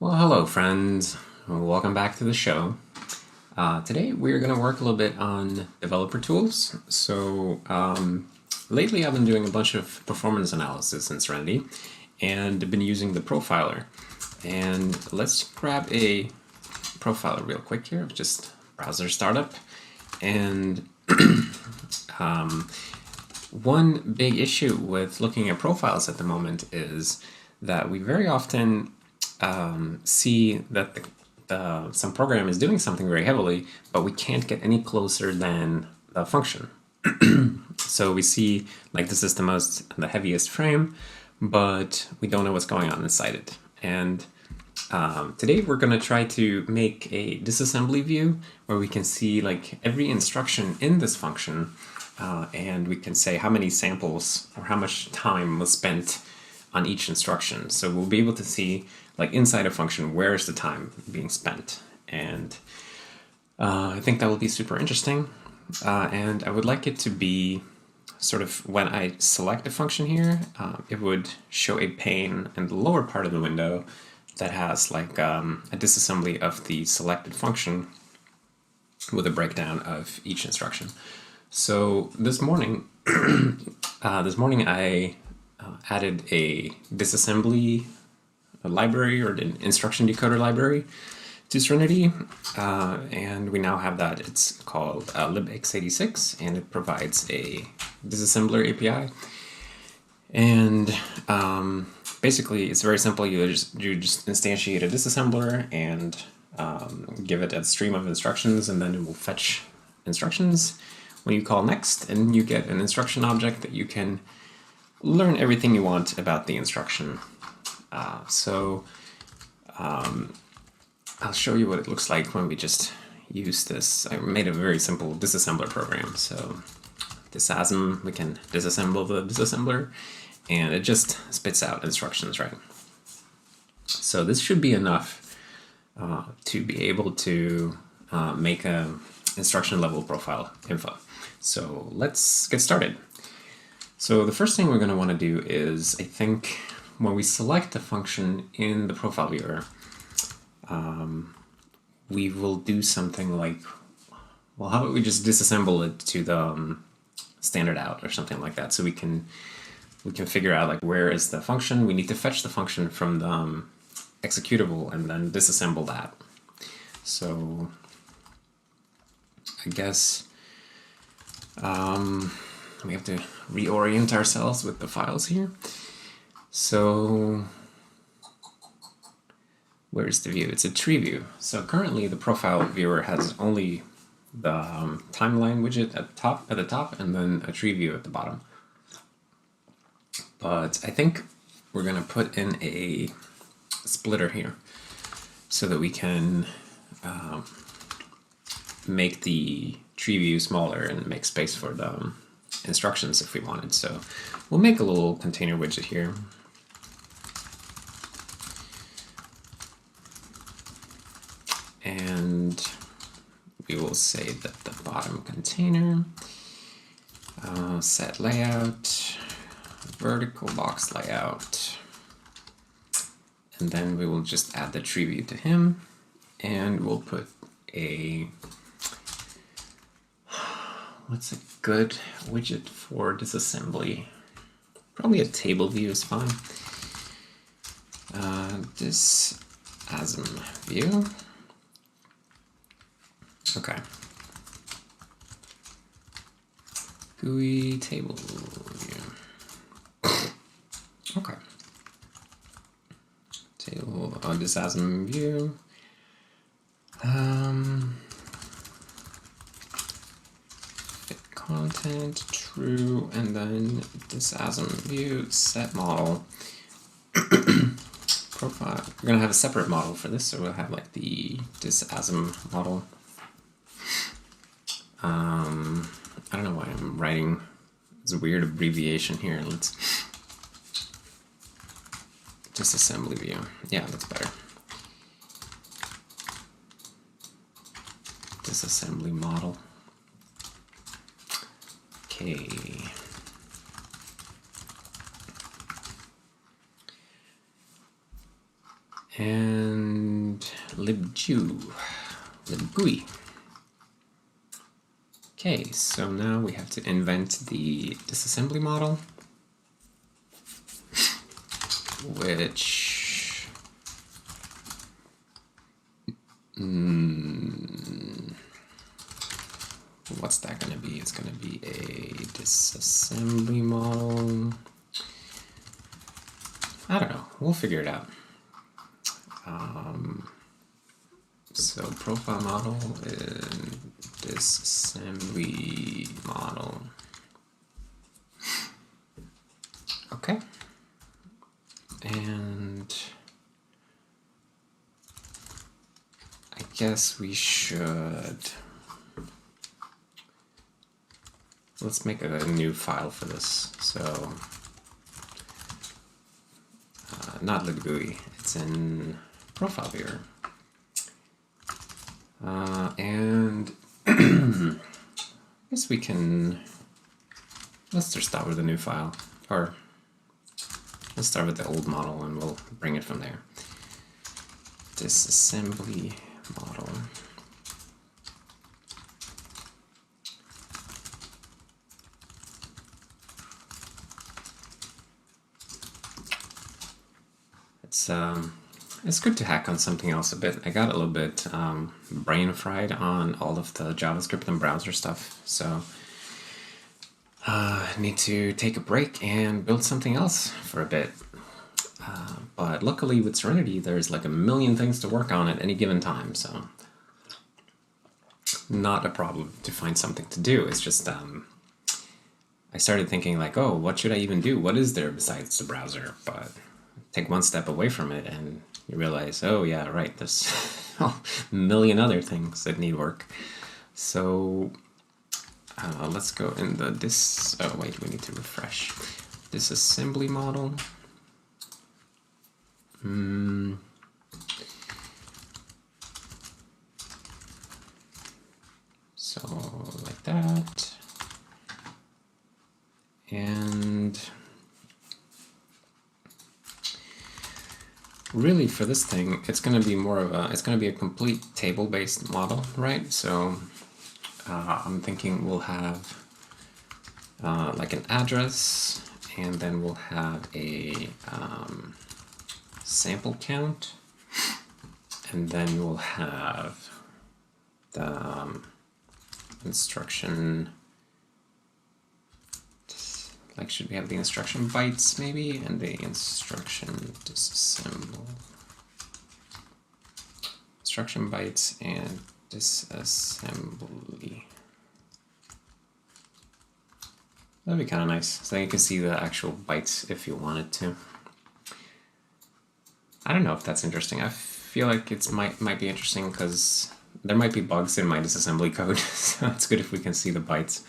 Well, hello, friends. Welcome back to the show. Today, we're going to work a little bit on developer tools. Lately, I've been doing a bunch of performance analysis in Serenity and been using the profiler. And let's grab a profiler real quick here, just browser startup. And one big issue with looking at profiles at the moment is that we very often see that some program is doing something very heavily, but we can't get any closer than the function. So we see like this is the heaviest frame, but we don't know what's going on inside it. And today we're going to try to make a disassembly view where we can see like every instruction in this function, and we can say how many samples or how much time was spent on each instruction. So we'll be able to see like inside a function where is the time being spent. And I think that will be super interesting. And I would like it to be sort of when I select a function here, it would show a pane in the lower part of the window that has like a disassembly of the selected function with a breakdown of each instruction. So this morning, I added a disassembly library or an instruction decoder library to Serenity, and we now have that. It's called libx86, and it provides a disassembler API. And basically, it's very simple. You just instantiate a disassembler and give it a stream of instructions, and then it will fetch instructions when you call next, and you get an instruction object that you can learn everything you want about the instruction. I'll show you what it looks like when we just use this. I made a very simple disassembler program. So disassemble, we can disassemble the disassembler, and it just spits out instructions, right? So this should be enough to be able to make a instruction level profile info. So let's get started. So the first thing we're going to want to do is, I think, when we select a function in the profile viewer, we will do something like, well, how about we just disassemble it to the standard out or something like that, so we can figure out like where is the function. We need to fetch the function from the executable and then disassemble that. So I guess we have to reorient ourselves with the files here. So where's the view? It's a tree view. So currently the profile viewer has only the timeline widget at the top, and then a tree view at the bottom. But I think we're gonna put in a splitter here so that we can make the tree view smaller and make space for the instructions if we wanted. So we'll make a little container widget here. And we will say that the bottom container, set layout, vertical box layout, and then we will just add the tree view to him, and we'll put a, what's a good widget for disassembly? Probably a table view is fine. Disassembly view. Okay. GUI table view. Okay. Table disassembly view. Fit content true, and then disassembly view set model. Profile. We're gonna have a separate model for this, so we'll have like the disassembly model. I don't know why I'm writing this weird abbreviation here. Let's disassembly view. Yeah, that's better. Disassembly model. Okay. And libgui. Okay, so now we have to invent the disassembly model, which what's that going to be? It's going to be a disassembly model. I don't know. We'll figure it out. So profile model and disassembly model. Okay. And I guess we should, let's make a new file for this. So not libgui, it's in profile viewer. And I guess we can, let's just start with a new file, or let's start with the old model and we'll bring it from there. Disassembly model. It's good to hack on something else a bit. I got a little bit brain fried on all of the JavaScript and browser stuff, so I need to take a break and build something else for a bit. But luckily with Serenity, there's like a million things to work on at any given time, so not a problem to find something to do. It's just I started thinking like, oh, what should I even do? What is there besides the browser? But take one step away from it and you realize, oh yeah, right, there's a million other things that need work. So let's go in the oh wait, we need to refresh. Disassembly model. So like that. And really for this thing, it's going to be more of a, it's going to be a complete table-based model, right? So I'm thinking we'll have like an address, and then we'll have a sample count, and then we'll have the instruction, like should we have the instruction bytes maybe, and the instruction disassemble, instruction bytes and disassembly. That'd be kind of nice, so you can see the actual bytes if you wanted to. I don't know if that's interesting. I feel like it might be interesting because there might be bugs in my disassembly code, so it's good if we can see the bytes.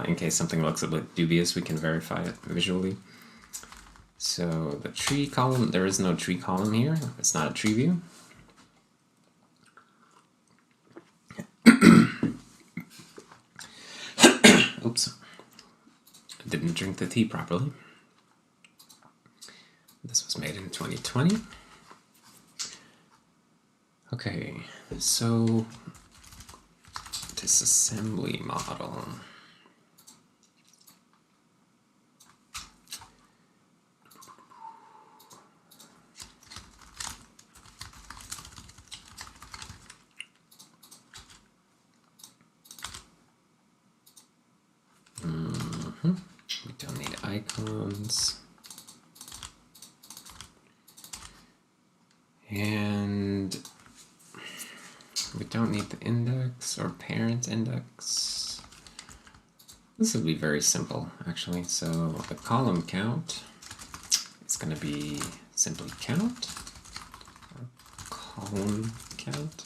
In case something looks a bit dubious, we can verify it visually. So the tree column, there is no tree column here. It's not a tree view. Oops. I didn't drink the tea properly. This was made in 2020. Okay, so disassembly model. We don't need icons. And we don't need the index or parent index. This will be very simple, actually. So the column count is going to be simply count, or column count.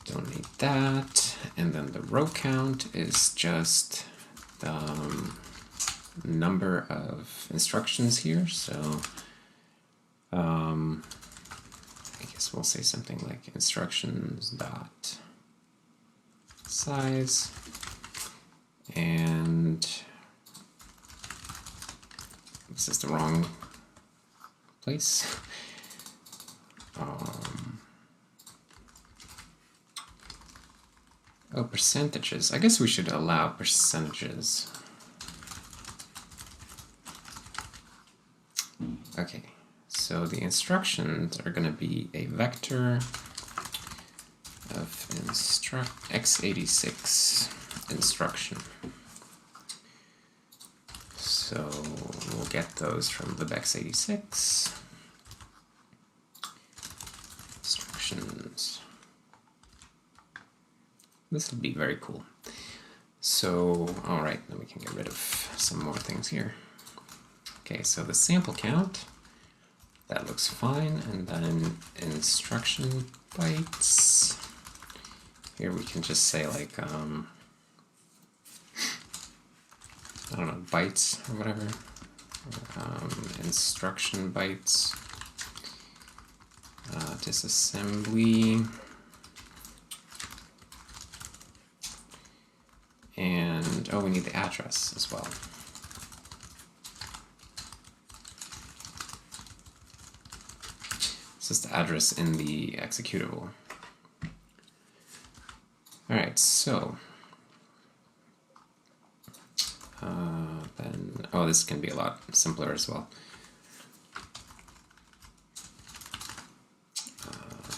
Don't need that. And then the row count is just the number of instructions here. So I guess we'll say something like instructions dot size, and this is the wrong place. Oh, percentages. I guess we should allow percentages. Okay, so the instructions are going to be a vector of x86 instruction. So we'll get those from libx86 instructions. This will be very cool. So, all right, then we can get rid of some more things here. Okay, so the sample count, that looks fine, and then instruction bytes. Here we can just say like, I don't know, bytes or whatever. Instruction bytes, disassembly, and oh, we need the address as well. This is the address in the executable. All right, so then, oh, this can be a lot simpler as well.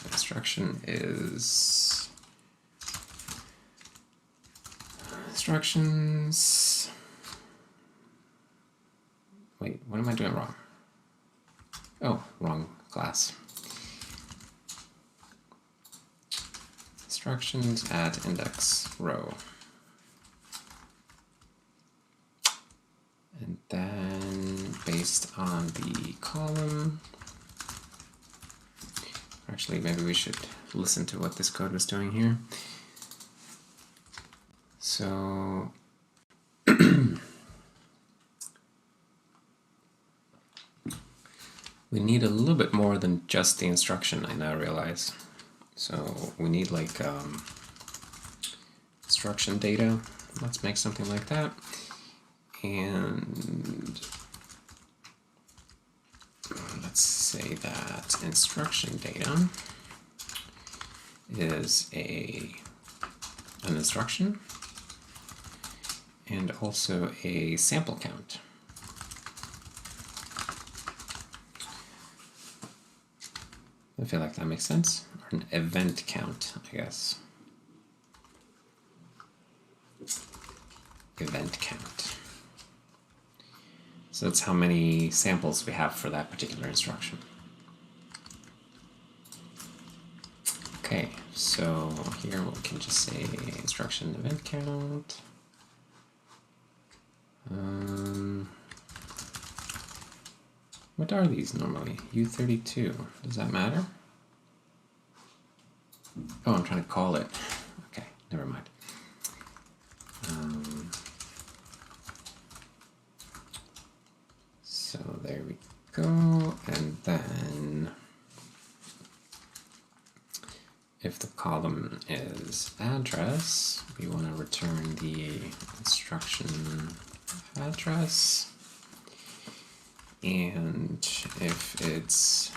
Instruction is instructions. Wait, what am I doing wrong? Oh, wrong class. Instructions at index row. And then based on the column, actually maybe we should listen to what this code was doing here. So we need a little bit more than just the instruction, I now realize. So we need like instruction data. Let's make something like that. And let's say that instruction data is an instruction and also a sample count. I feel like that makes sense. Or an event count, I guess. Event count. So that's how many samples we have for that particular instruction. Okay, so here we can just say instruction event count. What are these normally? U32. Does that matter? Oh, I'm trying to call it. Okay, never mind. So there we go. And then if the column is address, we want to return the instruction address. And if it's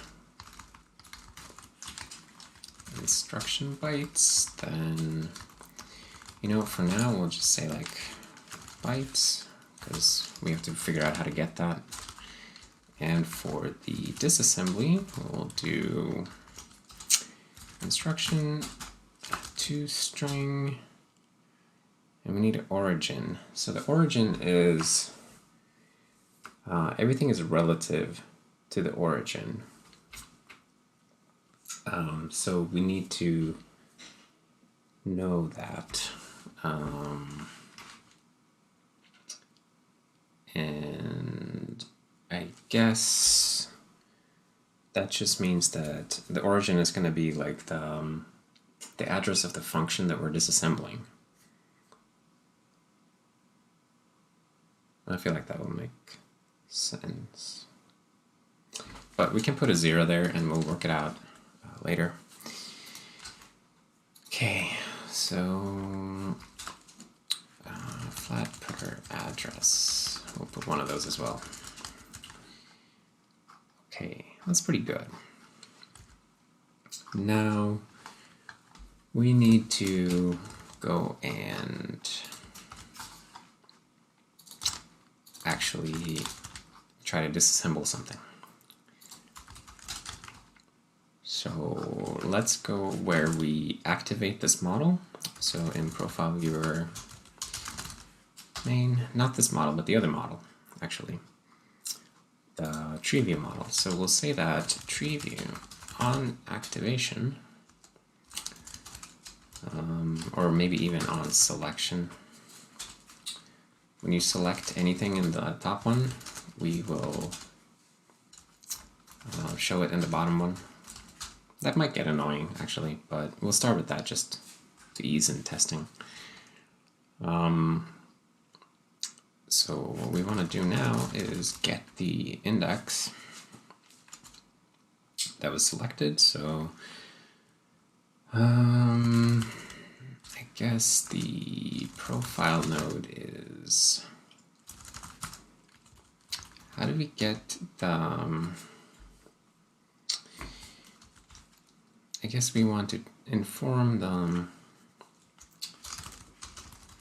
instruction bytes, then, you know, for now we'll just say like bytes, because we have to figure out how to get that. And for the disassembly, we'll do instruction toString, and we need origin. So the origin is everything is relative to the origin. So we need to know that. And I guess that just means that the origin is going to be like the address of the function that we're disassembling. I feel like that will make sense. But we can put a 0 there and we'll work it out later. Okay, so flat per address. We'll put one of those as well. Okay, that's pretty good. Now we need to go and actually try to disassemble something. So let's go where we activate this model. So in Profile Viewer main, not this model, but the other model, actually, the tree view model. So we'll say that tree view on activation, or maybe even on selection. When you select anything in the top one, we will show it in the bottom one. That might get annoying, actually, but we'll start with that just to ease in testing. So what we want to do now is get the index that was selected. So I guess the profile node is, how do we get the, I guess we want to inform the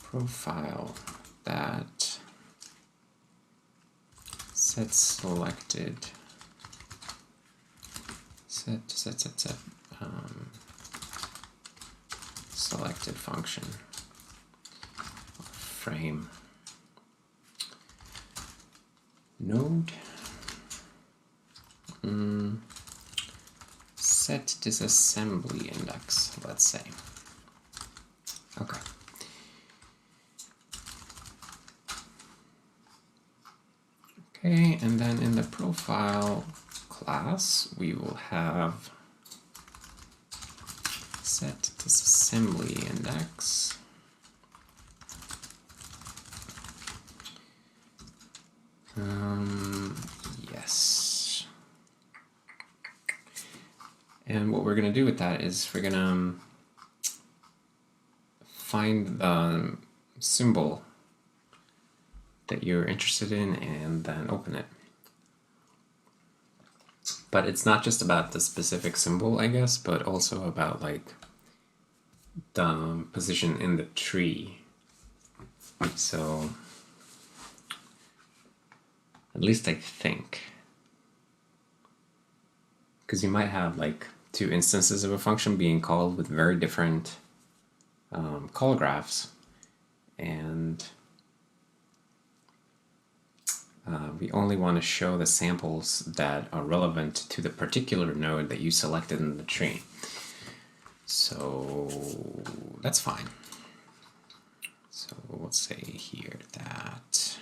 profile that set selected selected function frame node set disassembly index, let's say. Okay. Okay, and then in the profile class, we will have set disassembly index. Yes. And what we're going to do with that is we're going to find the symbol that you're interested in and then open it. But it's not just about the specific symbol, I guess, but also about like the position in the tree. So at least I think, because you might have like two instances of a function being called with very different call graphs, and we only want to show the samples that are relevant to the particular node that you selected in the tree. So that's fine. So we'll say here that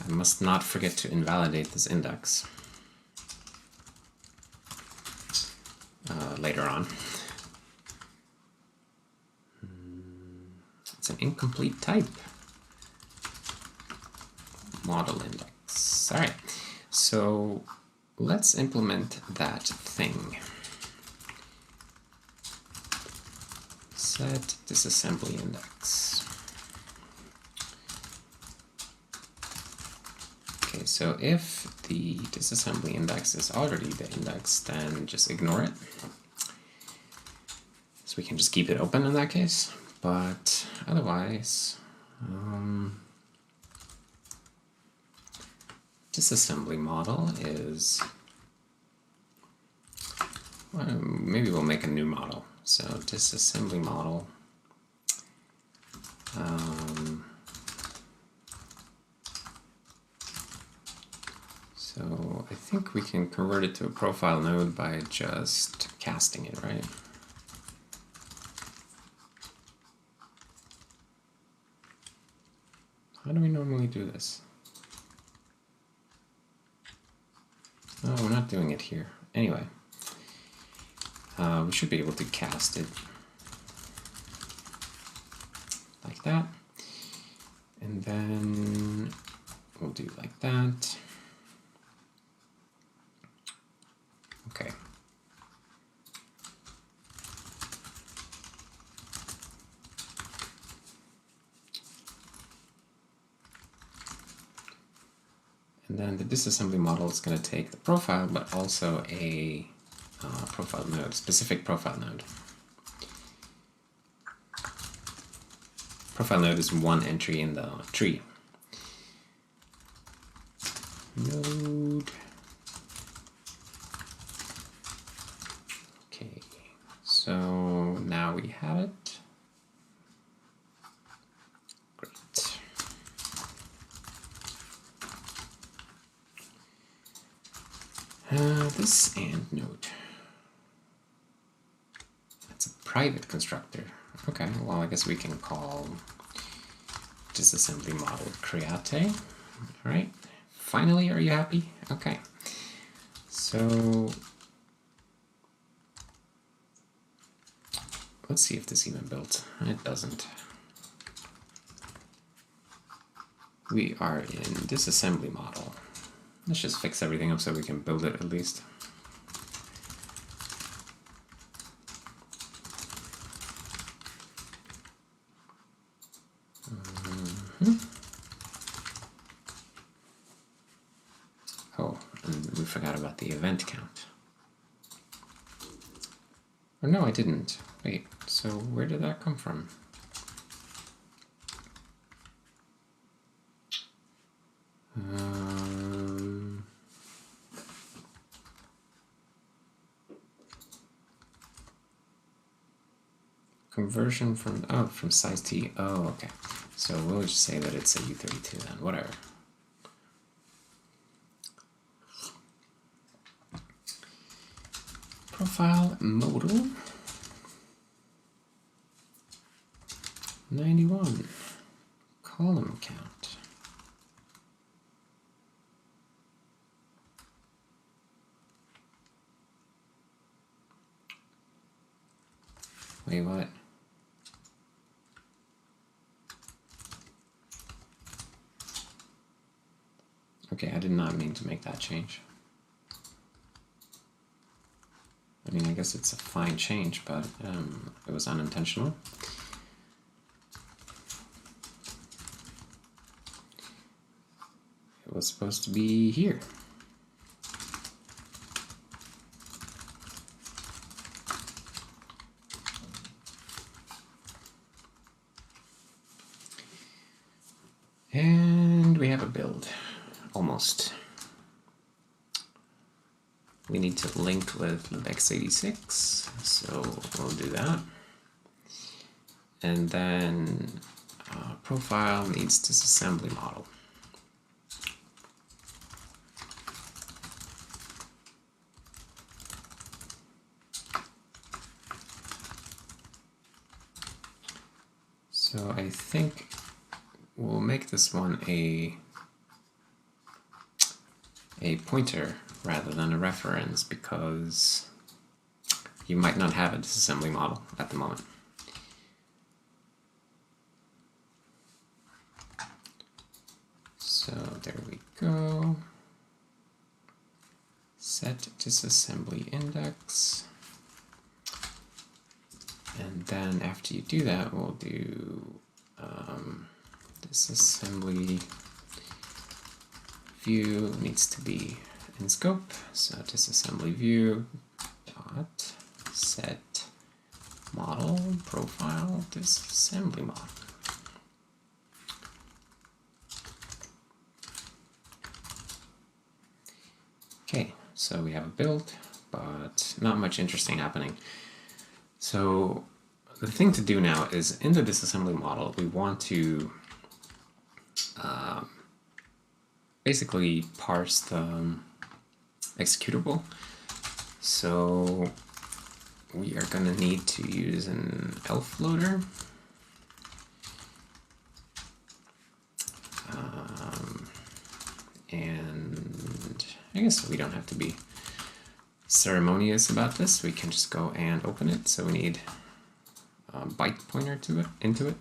I must not forget to invalidate this index later on. It's an incomplete type. Model index. All right, so let's implement that thing. Set disassembly index. Okay, so if the disassembly index is already the index, then just ignore it. So we can just keep it open in that case, but otherwise, disassembly model is, well, maybe we'll make a new model. So disassembly model, so I think we can convert it to a profile node by just casting it, right? How do we normally do this? Oh, we're not doing it here. Anyway, we should be able to cast it like that. And then we'll do like that. Okay. And then the disassembly model is going to take the profile, but also a profile node, specific profile node. Profile node is one entry in the tree. Node. Okay, so now we have it. Great. This and node. That's a private constructor. Okay, well, I guess we can call disassembly model create. All right. Finally, are you happy? Okay. So let's see if this even built. It doesn't. We are in disassembly model. Let's just fix everything up so we can build it at least. Oh, and we forgot about the event count. Or no, I didn't. Wait, so where did that come from? Conversion from, oh, from size T. Oh, okay. So we'll just say that it's a U32 then, whatever. Profile modal 91. Column count. Wait, what? Okay, I did not mean to make that change. I mean, I guess it's a fine change, but it was unintentional. It was supposed to be here. And we have a build, almost. We need to link with x86, so we'll do that. And then profile needs disassembly model. So I think we'll make this one a pointer rather than a reference, because you might not have a disassembly model at the moment. So there we go. SetDisassemblyIndex. And then after you do that, we'll do disassembly view needs to be in scope. So disassembly view dot set model profile disassembly model. Okay, so we have a build, but not much interesting happening. So the thing to do now is in the disassembly model, we want to basically parse the executable. So we are going to need to use an elf loader. And I guess we don't have to be ceremonious about this. We can just go and open it. So we need a byte pointer into it.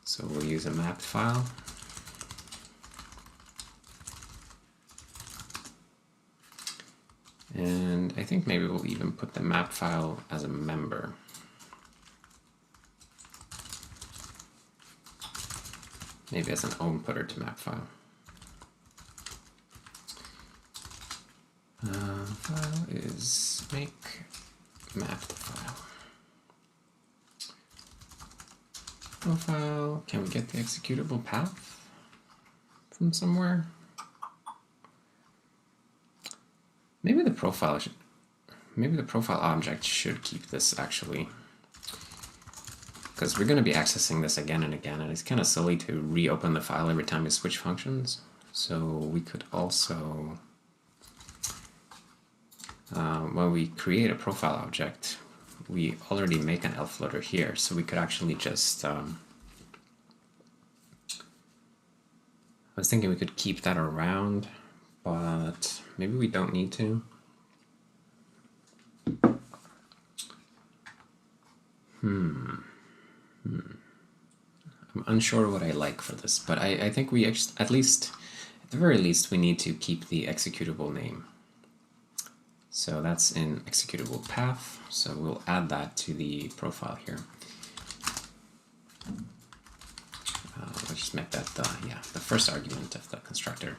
So we'll use a mapped file. And I think maybe we'll even put the map file as a member. Maybe as an own putter to map file. file is make mapped file. Profile, can we get the executable path from somewhere? Maybe the profile object should keep this actually, because we're going to be accessing this again and again, and it's kind of silly to reopen the file every time you switch functions. So we could also, when we create a profile object, we already make an elf loader here, so we could actually just, I was thinking we could keep that around, but maybe we don't need to. I'm unsure what I like for this, but I think we at least, at the very least, we need to keep the executable name. So that's in executable path, so we'll add that to the profile here. Let's just make that the first argument of the constructor.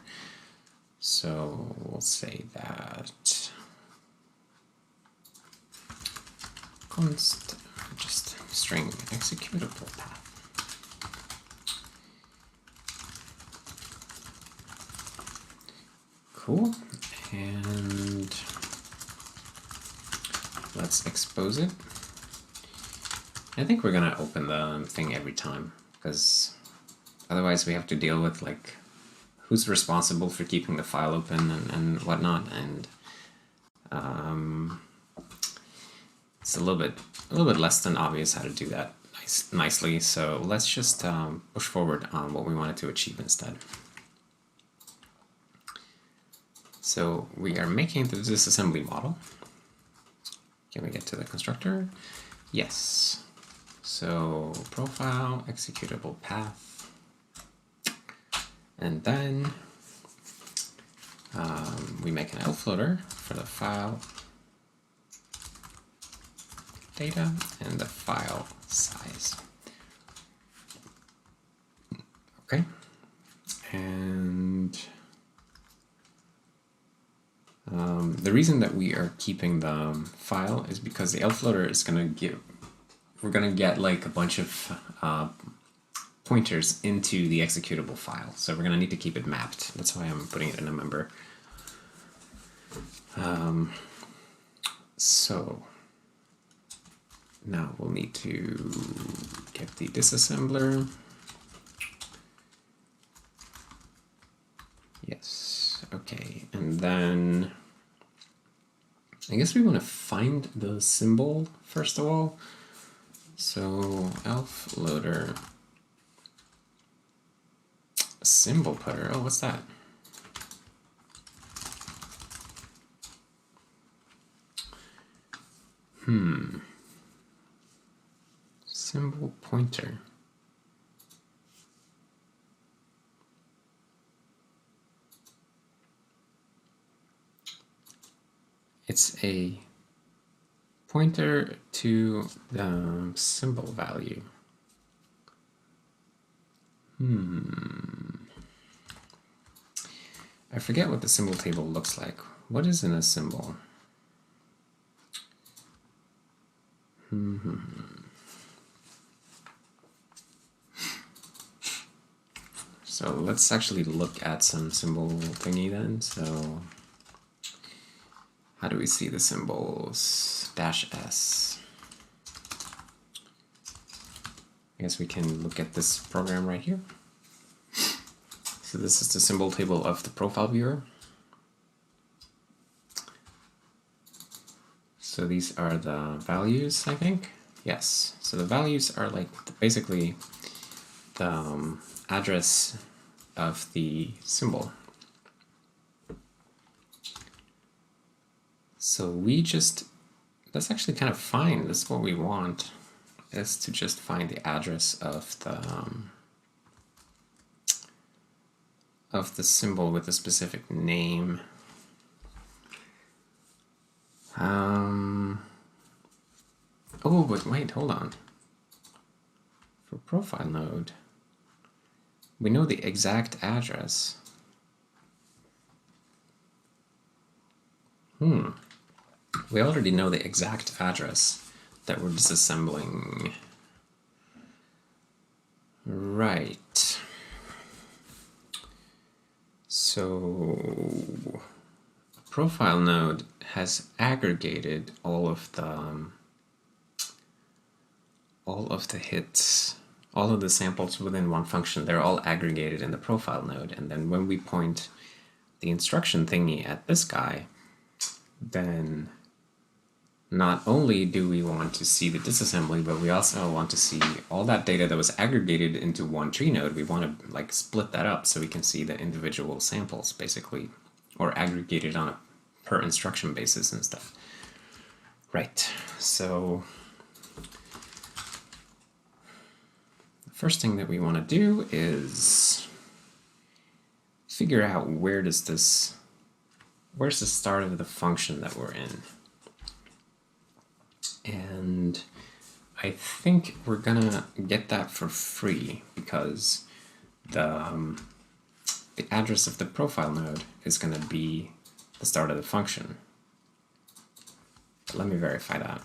So we'll say that const just string executable path. Cool, and let's expose it. I think we're gonna open the thing every time, because otherwise we have to deal with like who's responsible for keeping the file open and whatnot, and it's a little bit less than obvious how to do that nicely. So let's just push forward on what we wanted to achieve instead. So we are making the disassembly model. Can we get to the constructor? Yes. So profile, executable path, and then we make an elf loader for the file data and the file size. Okay, and the reason that we are keeping the file is because the elf loader is going to give, we're going to get like a bunch of pointers into the executable file. So we're going to need to keep it mapped. That's why I'm putting it in a member. So now we'll need to get the disassembler. Yes, okay, and then I guess we want to find the symbol first of all. So elf loader symbol putter. Oh, what's that? Symbol pointer. It's a pointer to the symbol value. I forget what the symbol table looks like. What is in a symbol? So let's actually look at some symbol thingy then. So how do we see the symbols? -s. I guess we can look at this program right here. So this is the symbol table of the profile viewer. So these are the values, I think. Yes, so the values are like basically the address of the symbol. So that's actually kind of fine. That's what we want, is to just find the address of the symbol with a specific name. Oh, but wait, hold on. For profile node, we know the exact address. We already know the exact address that we're disassembling. Right. So profile node has aggregated all of the hits, all of the samples within one function. They're all aggregated in the profile node, and then when we point the instruction thingy at this guy, then not only do we want to see the disassembly, but we also want to see all that data that was aggregated into one tree node. We want to like split that up so we can see the individual samples basically, or aggregated on a per instruction basis and stuff. Right, so the first thing that we want to do is figure out where's the start of the function that we're in. And I think we're gonna get that for free because the address of the profile node is gonna be the start of the function. But let me verify that.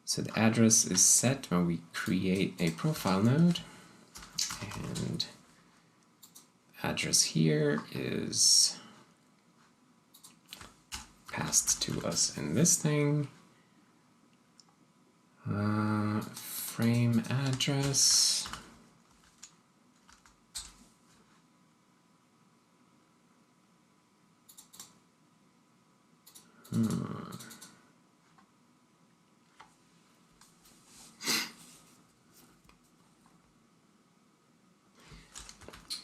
So the address is set when we create a profile node, and address here is passed to us in this thing. Frame address.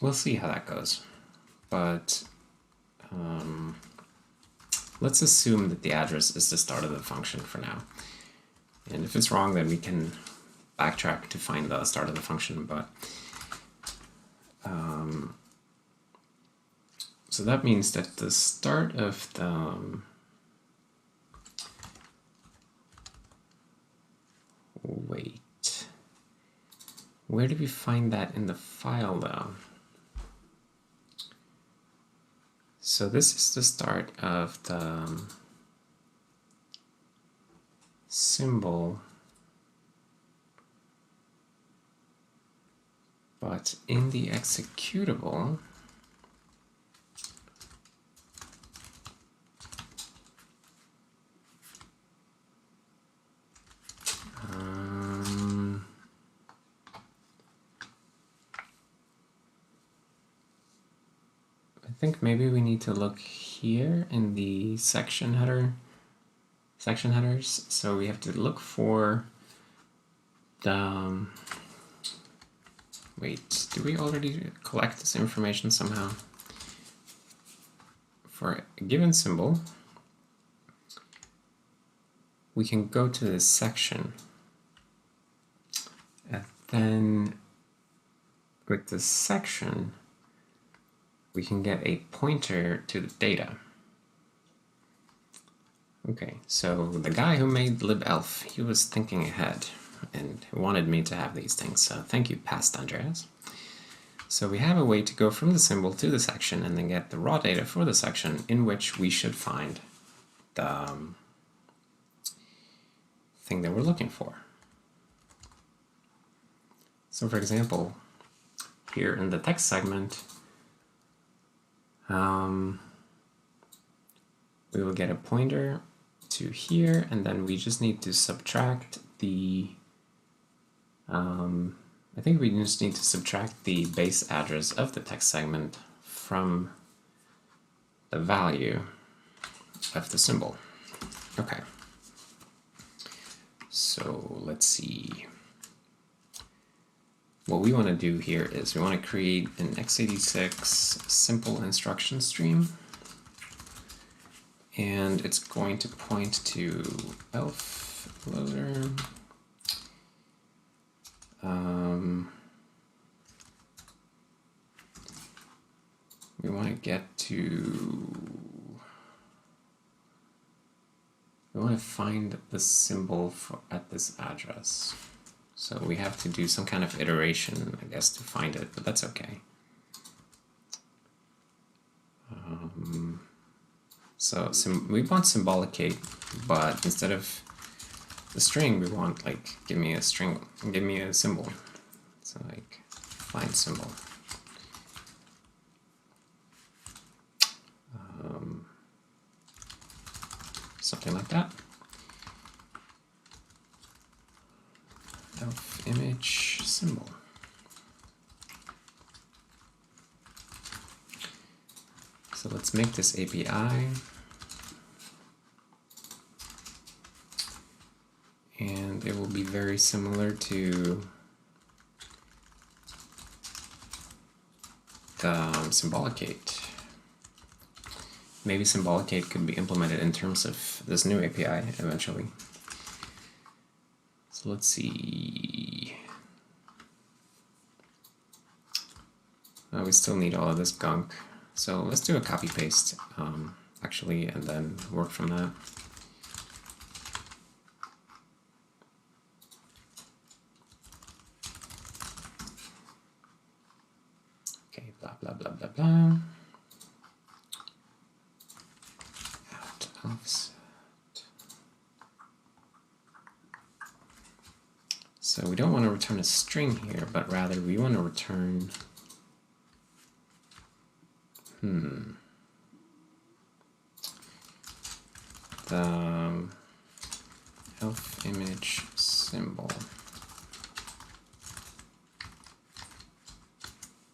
We'll see how that goes, but let's assume that the address is the start of the function for now. And if it's wrong, then we can backtrack to find the start of the function. But so that means that the start of the wait, where do we find that in the file though? So this is the start of the symbol, but in the executable, I think maybe we need to look here in the section headers. So we have to look for the wait, do we already collect this information somehow? For a given symbol, we can go to this section, and then with this section we can get a pointer to the data. Okay, so the guy who made libelf, he was thinking ahead and wanted me to have these things, so thank you, past Andreas. So we have a way to go from the symbol to the section and then get the raw data for the section in which we should find the thing that we're looking for. So for example, here in the text segment, we will get a pointer to here, and then we just need to subtract the I think we just need to subtract the base address of the text segment from the value of the symbol. Okay, so let's see. What we want to do here is we want to create an x86 simple instruction stream, and it's going to point to elf loader. We want to get to, we want to find the symbol at this address. So we have to do some kind of iteration, I guess, to find it, but that's okay. So we want symbolicate, but instead of the string, we want like give me a string, give me a symbol. So like find symbol. Something like that. Elf image symbol. So let's make this API. And it will be very similar to the symbolicate. Maybe symbolicate could be implemented in terms of this new API eventually. So let's see. Oh, we still need all of this gunk. So let's do a copy paste actually, and then work from that. Okay, blah, blah, blah, blah, blah. Out offset. So we don't want to return a string here, but rather we want to return the elf image symbol.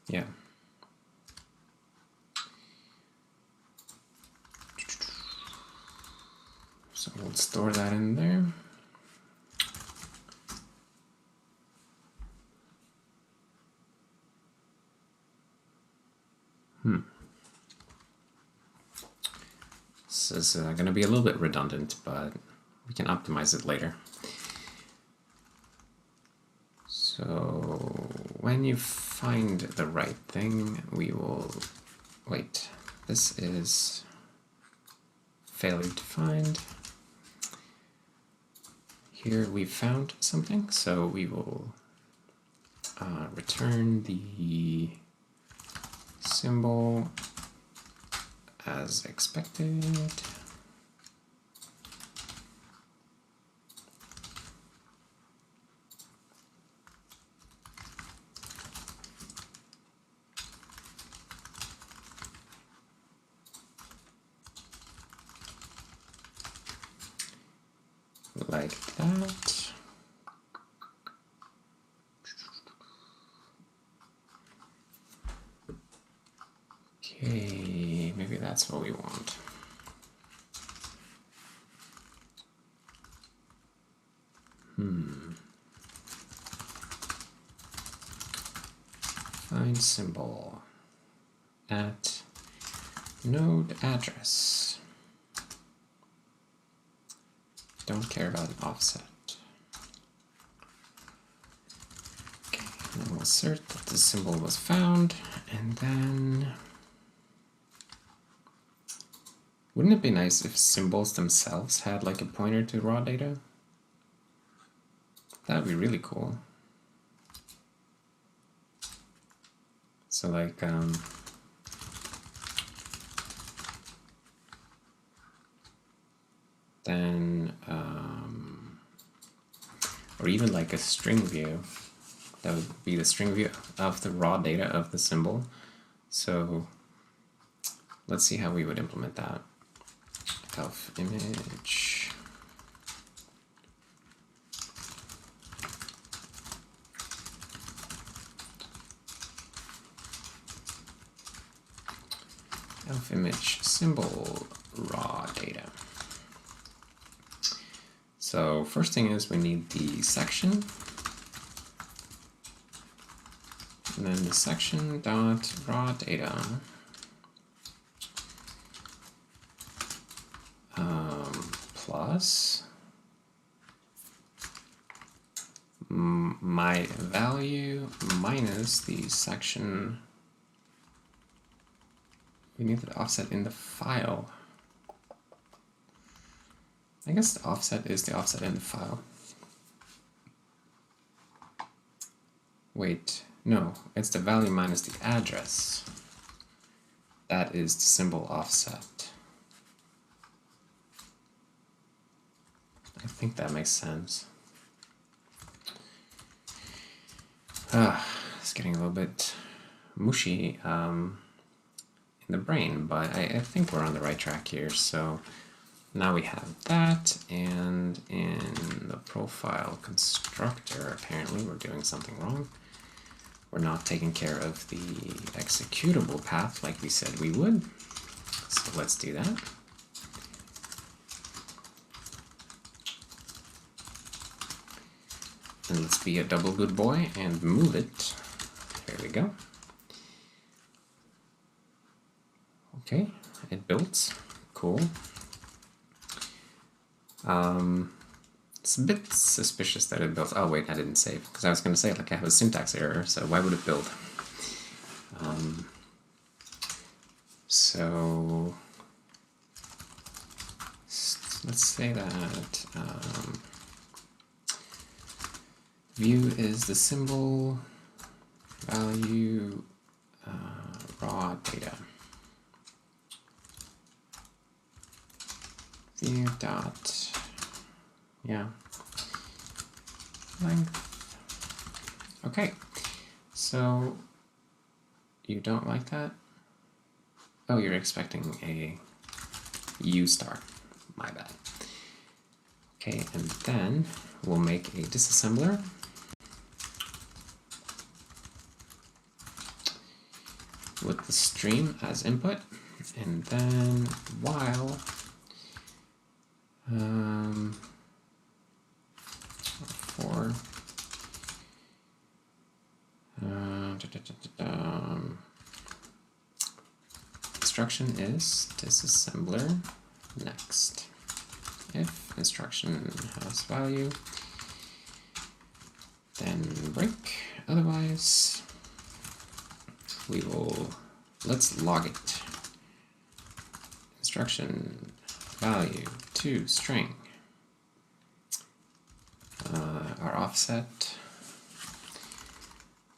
Yeah. So we'll store that in there. This is going to be a little bit redundant, but we can optimize it later. So when you find the right thing, we will wait. This is failure to find. Here we found something, so we will return the symbol as expected. Like that. Okay, maybe that's what we want. Find symbol at node address. Don't care about an offset. Okay, and then we'll assert that the symbol was found, and then wouldn't it be nice if symbols themselves had like a pointer to raw data? That would be really cool. So like then or even like a string view. That would be the string view of the raw data of the symbol. So let's see how we would implement that. Elf image. Elf image symbol raw data. So first thing is we need the section, and then the section dot raw data plus my value minus the section. We need the offset in the file. I guess the offset is the offset in the file. Wait, no, it's the value minus the address. That is the symbol offset. think that makes sense. It's getting a little bit mushy in the brain, but I think we're on the right track here. So now we have that, and in the profile constructor, apparently we're doing something wrong. We're not taking care of the executable path like we said we would. So let's do that. And let's be a double good boy and move it. There we go. Okay, it builds. Cool. It's a bit suspicious that it builds. Oh wait, I didn't save, because I was going to say, like, I have a syntax error, so why would it build? So let's say that view is the symbol value raw data. View dot, yeah, length. Okay, so you don't like that? Oh, you're expecting a U star. My bad. Okay, and then we'll make a disassembler. With the stream as input, and then while for instruction is disassembler next. If instruction has value, then break. Otherwise, we will, let's log it. Instruction value to string. Our offset.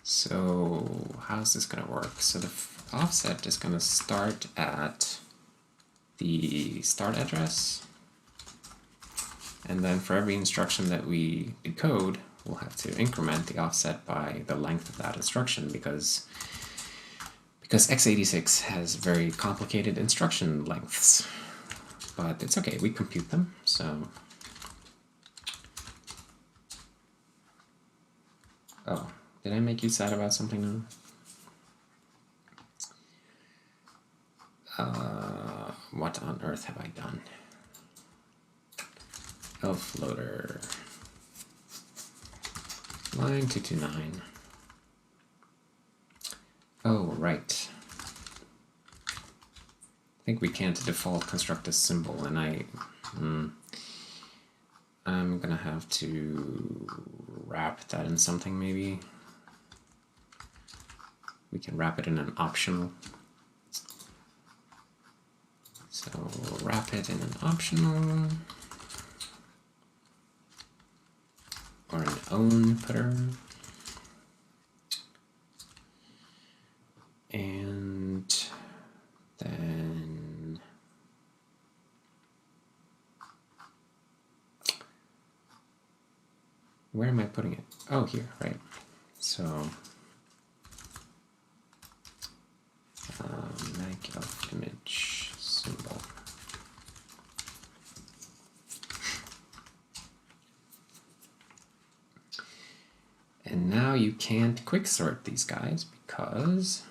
So how's this going to work? So the offset is going to start at the start address, and then for every instruction that we decode, we'll have to increment the offset by the length of that instruction, because x86 has very complicated instruction lengths. But it's okay, we compute them, so. Oh, did I make you sad about something now? What on earth have I done? Elf loader. Line 229. Oh, right. I think we can't default construct a symbol, and I'm gonna have to wrap that in something maybe. We can wrap it in an optional. So we'll wrap it in an optional, or an own putter. And then where am I putting it? Oh, here, right. So make of image symbol. And now you can't quicksort these guys because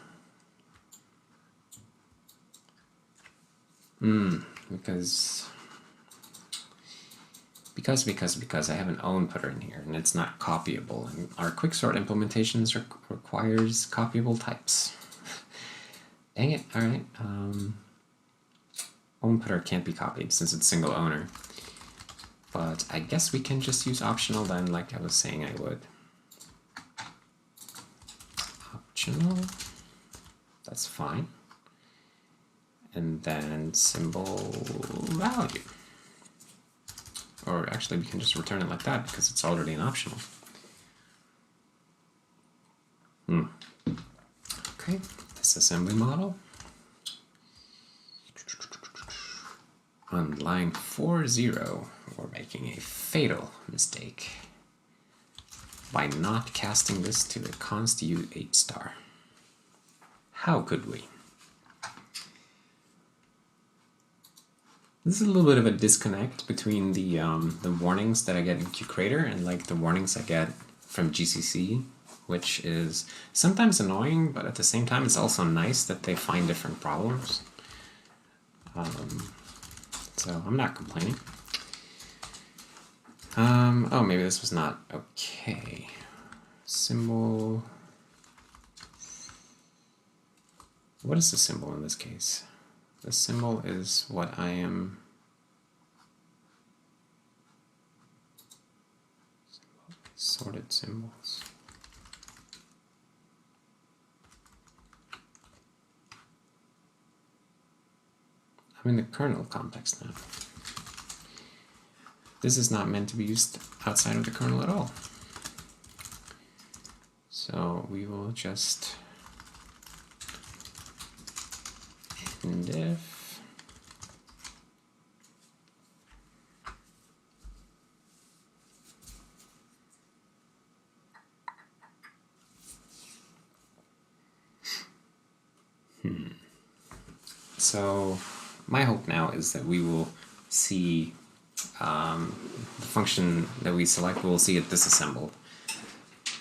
because I have an own putter in here and it's not copyable, and our quicksort implementations requires copyable types. Dang it, alright. Own putter can't be copied since it's single owner. But I guess we can just use optional then, like I was saying I would. Optional, that's fine. And then symbol value. Or actually we can just return it like that because it's already an optional. Okay, disassembly model. on line 40, we're making a fatal mistake by not casting this to the const u8 star. How could we? This is a little bit of a disconnect between the warnings that I get in QCreator and like the warnings I get from GCC, which is sometimes annoying, but at the same time it's also nice that they find different problems. So I'm not complaining. Oh, maybe this was not okay. Symbol. What is the symbol in this case? The symbol is what I am. Sorted symbols. I'm in the kernel context now. This is not meant to be used outside of the kernel at all. So we will just if So my hope now is that we will see the function that we select, we'll see it disassembled,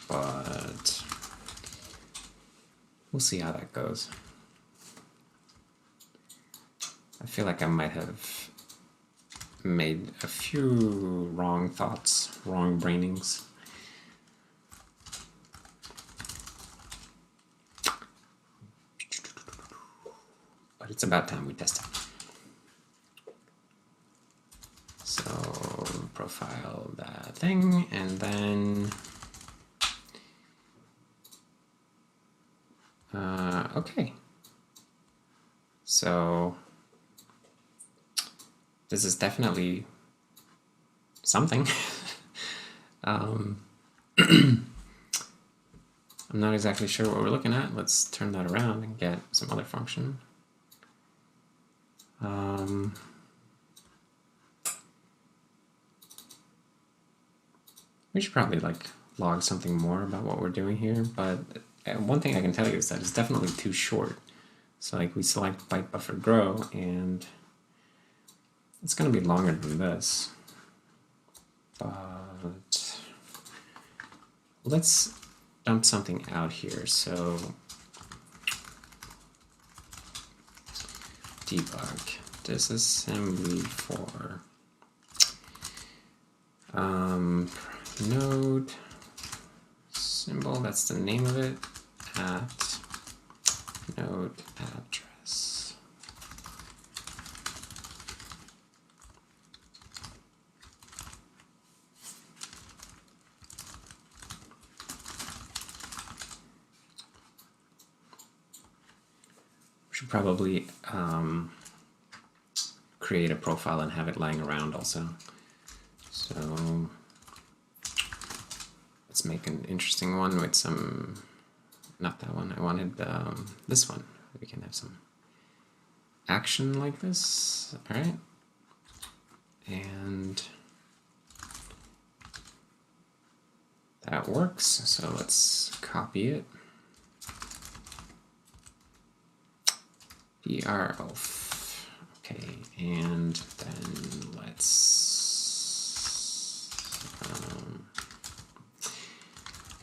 but we'll see how that goes. I feel like I might have made a few wrong thoughts, wrong brainings. But it's about time we test it. So profile that thing, and then okay. So this is definitely something. I'm not exactly sure what we're looking at. Let's turn that around and get some other function. We should probably like log something more about what we're doing here, but one thing I can tell you is that it's definitely too short. So like we select byte buffer grow, and it's going to be longer than this. But let's dump something out here. So debug disassembly for node symbol, that's the name of it, at node address. We should probably create a profile and have it lying around also. So let's make an interesting one with some, not that one, I wanted this one. We can have some action like this, all right? And that works, so let's copy it. brelf, okay, and then let's,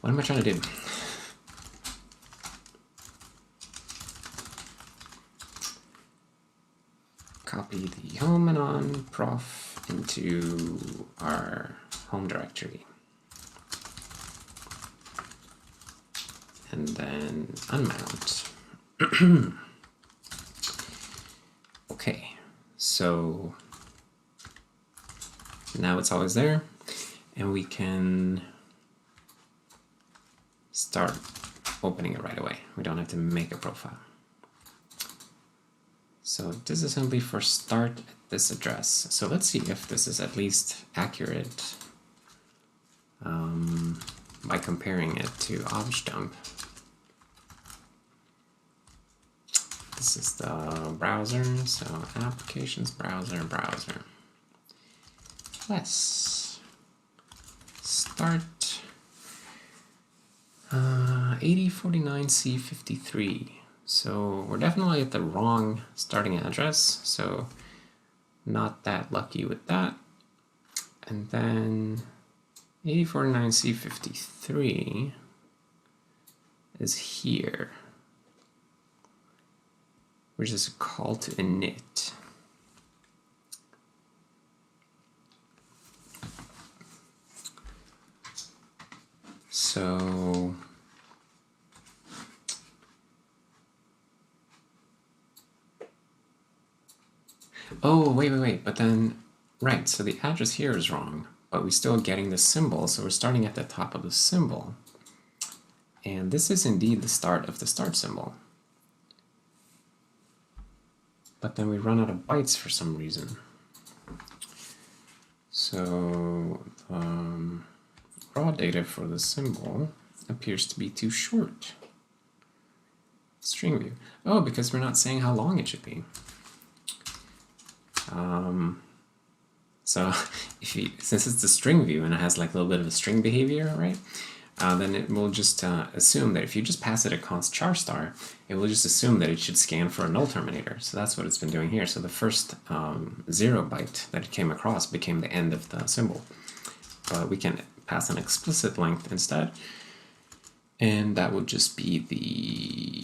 what am I trying to do? Copy the home and on prof into our home directory. And then unmount. Okay, so now it's always there, and we can start opening it right away. We don't have to make a profile. So disassembly for start at this address. So let's see if this is at least accurate by comparing it to objdump. This is the browser, so applications, browser. Let's start 8049C53. So we're definitely at the wrong starting address, so not that lucky with that. And then 8049C53 is here, which is a call to init. So oh, wait, but then, right, so the address here is wrong, but we're still getting the symbol, so we're starting at the top of the symbol. And this is indeed the start of the start symbol. But then we run out of bytes for some reason. So raw data for the symbol appears to be too short. String view. Oh, because we're not saying how long it should be. So since it's the string view and it has like a little bit of a string behavior, right? Then it will just assume that if you just pass it a const char star, it will just assume that it should scan for a null terminator. So that's what it's been doing here. So the first 0 byte that it came across became the end of the symbol. But we can pass an explicit length instead. And that would just be the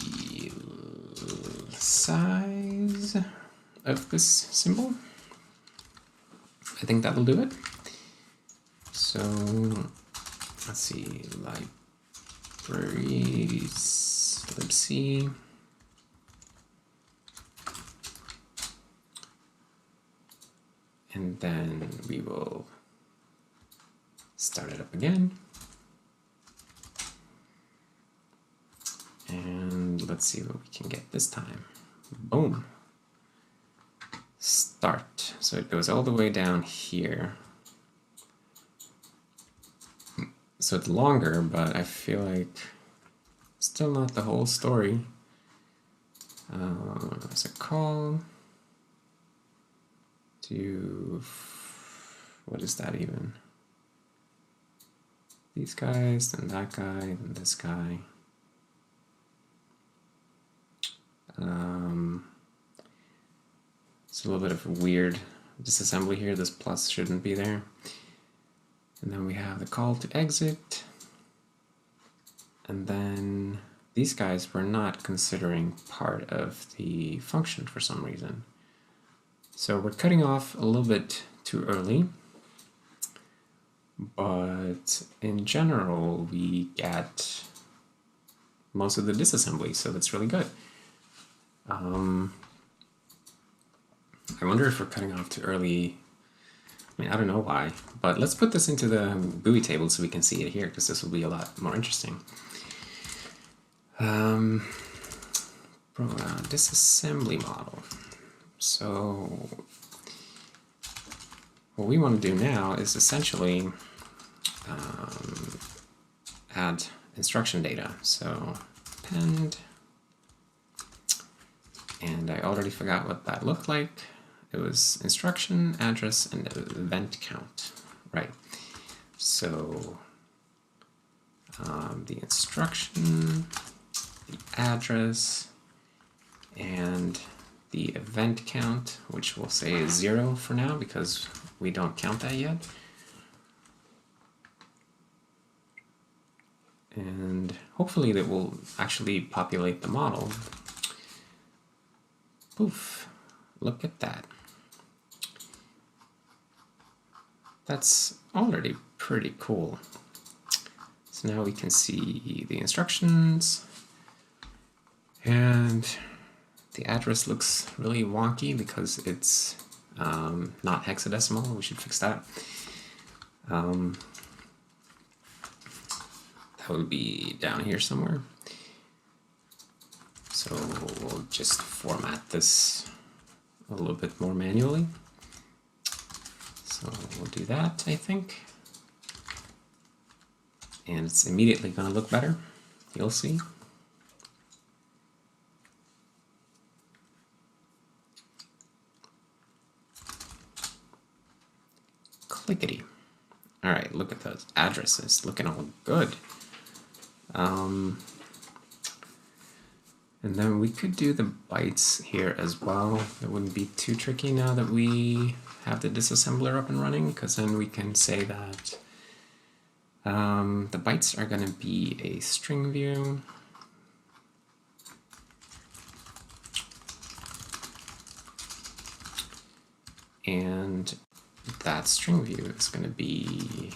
size of this symbol. I think that will do it. So let's see, libraries, libc. And then we will start it up again. And let's see what we can get this time. Boom. Start. So it goes all the way down here. So it's longer, but I feel like still not the whole story. There's a call to, what is that even? These guys, then that guy, then this guy. It's a little bit of a weird disassembly here. This plus shouldn't be there. And then we have the call to exit. And then these guys were not considering part of the function for some reason. So we're cutting off a little bit too early. But in general, we get most of the disassembly, so that's really good. I wonder if we're cutting off too early. I mean, I don't know why, but let's put this into the GUI table so we can see it here, because this will be a lot more interesting. Disassembly model. So what we want to do now is essentially add instruction data. So append, and I already forgot what that looked like. It was instruction, address, and event count, right? So the instruction, the address, and the event count, which we'll say is 0 for now because we don't count that yet. And hopefully that will actually populate the model. Poof, look at that. That's already pretty cool. So now we can see the instructions, and the address looks really wonky because it's not hexadecimal. We should fix that. That would be down here somewhere. So we'll just format this a little bit more manually. So we'll do that, I think. And it's immediately going to look better. You'll see. Clickety. All right, look at those addresses, looking all good. And then we could do the bytes here as well. It wouldn't be too tricky now that we have the disassembler up and running, because then we can say that the bytes are going to be a string view. And that string view is going to be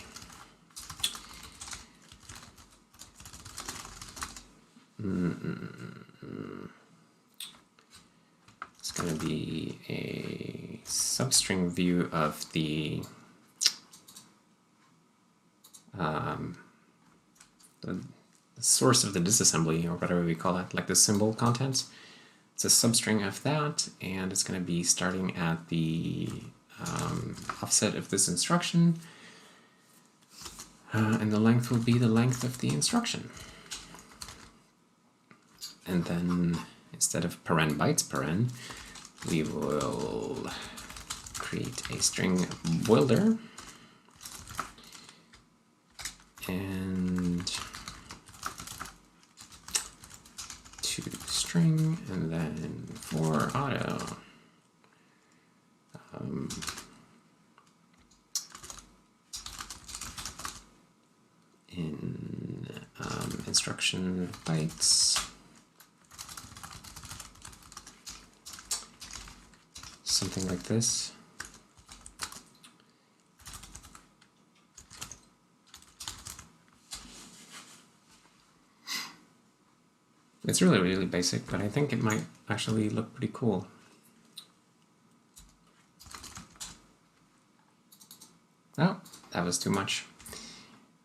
it's going to be a substring view of the source of the disassembly, or whatever we call it, like the symbol contents. It's a substring of that, and it's going to be starting at the offset of this instruction, and the length will be the length of the instruction. And then instead of paren bytes paren, we will create a string builder and to string, and then for auto in instruction bytes, something like this. It's really, really basic, but I think it might actually look pretty cool. Oh, that was too much.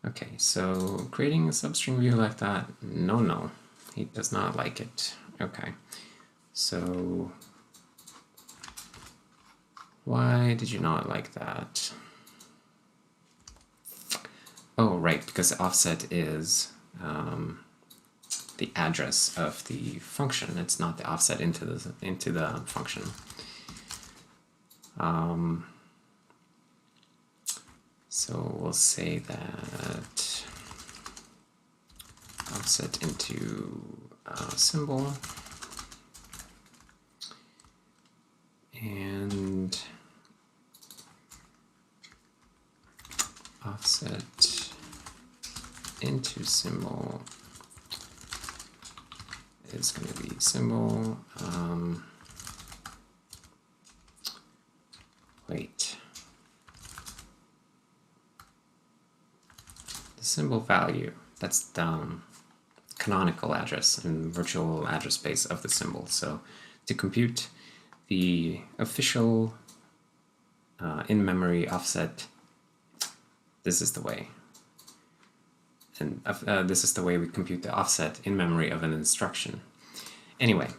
Okay, so creating a substring view like that, no, he does not like it. Okay, so why did you not like that? Oh, right, because offset is the address of the function. It's not the offset into the function. So we'll say that offset into symbol, and offset into symbol is going to be symbol. Wait. The symbol value, that's the canonical address and virtual address space of the symbol. So to compute the official in-memory offset, this is the way. And this is the way we compute the offset in memory of an instruction. Anyway,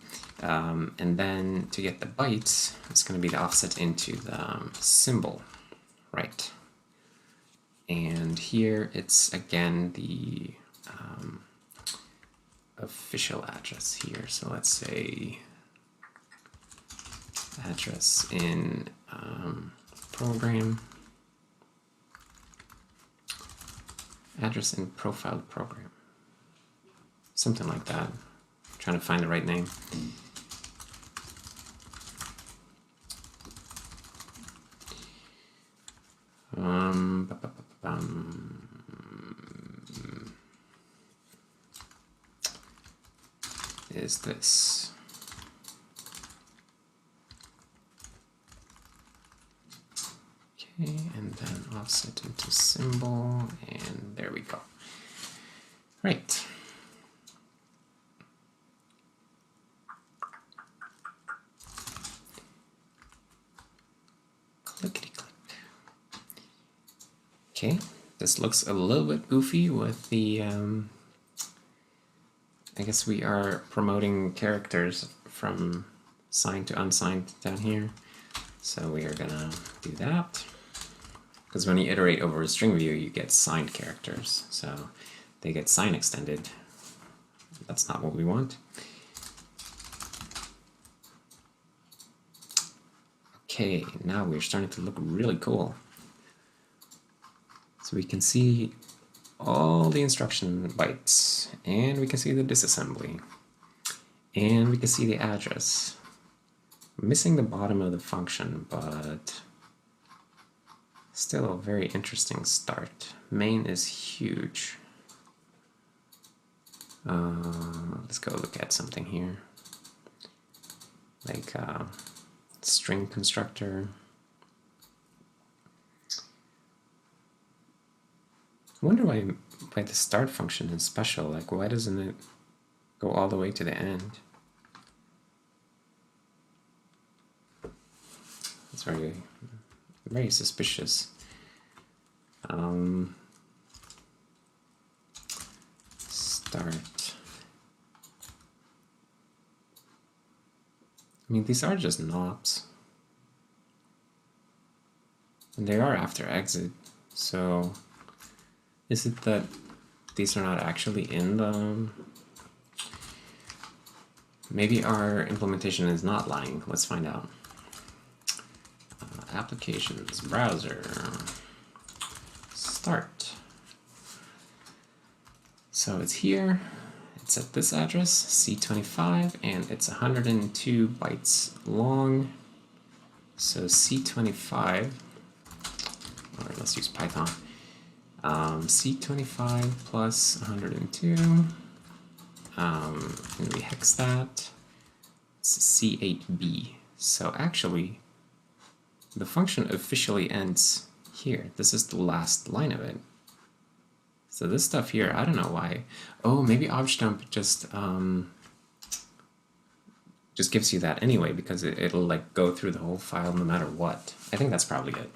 and then to get the bytes, it's going to be the offset into the symbol, right? And here it's again the official address here. So let's say address in program. Address in profile program. Something like that. I'm trying to find the right name. Is this. Okay, and then offset into symbol, and there we go. Right. Clickety click. Okay, this looks a little bit goofy with the, I guess we are promoting characters from signed to unsigned down here. So we are gonna do that. Because when you iterate over a string view, you get signed characters. So they get sign extended. That's not what we want. Okay, now we're starting to look really cool. So we can see all the instruction bytes, and we can see the disassembly, and we can see the address. I'm missing the bottom of the function, but still a very interesting start. Main is huge. Let's go look at something here, like string constructor. I wonder why the start function is special. Like, why doesn't it go all the way to the end? It's very, very suspicious. Start. I mean, these are just knobs, and they are after exit. So, is it that these are not actually in the... Maybe our implementation is not lying. Let's find out. Applications, browser, start. So it's here, it's at this address, C25, and it's 102 bytes long. So C25, or let's use Python, C25 plus 102, and we hex that, it's C8b. So actually, the function officially ends here. This is the last line of it. So this stuff here, I don't know why. Oh, maybe objdump just gives you that anyway, because it'll like go through the whole file no matter what. I think that's probably it.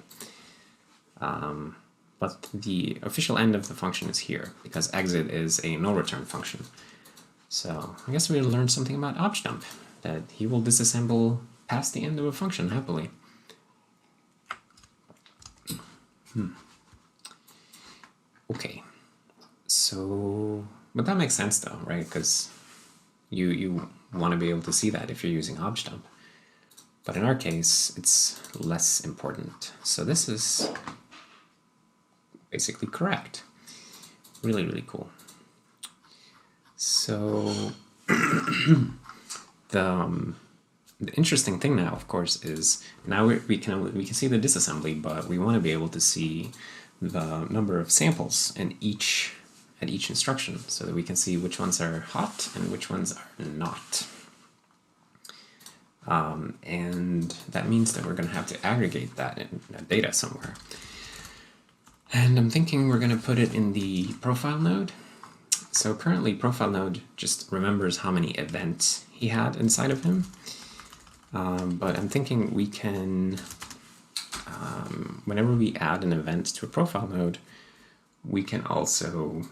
But the official end of the function is here, because exit is a no return function. So I guess we learned something about objdump, that he will disassemble past the end of a function happily. Okay, so, but that makes sense though, right? Because you want to be able to see that if you're using objdump. But in our case, it's less important. So this is basically correct. Really, really cool. So the interesting thing now, of course, is now we can see the disassembly, but we want to be able to see the number of samples in at each instruction, so that we can see which ones are hot and which ones are not. And that means that we're going to have to aggregate that in data somewhere. And I'm thinking we're going to put it in the profile node. So currently, profile node just remembers how many events he had inside of him. But I'm thinking we can, whenever we add an event to a profile node, we can also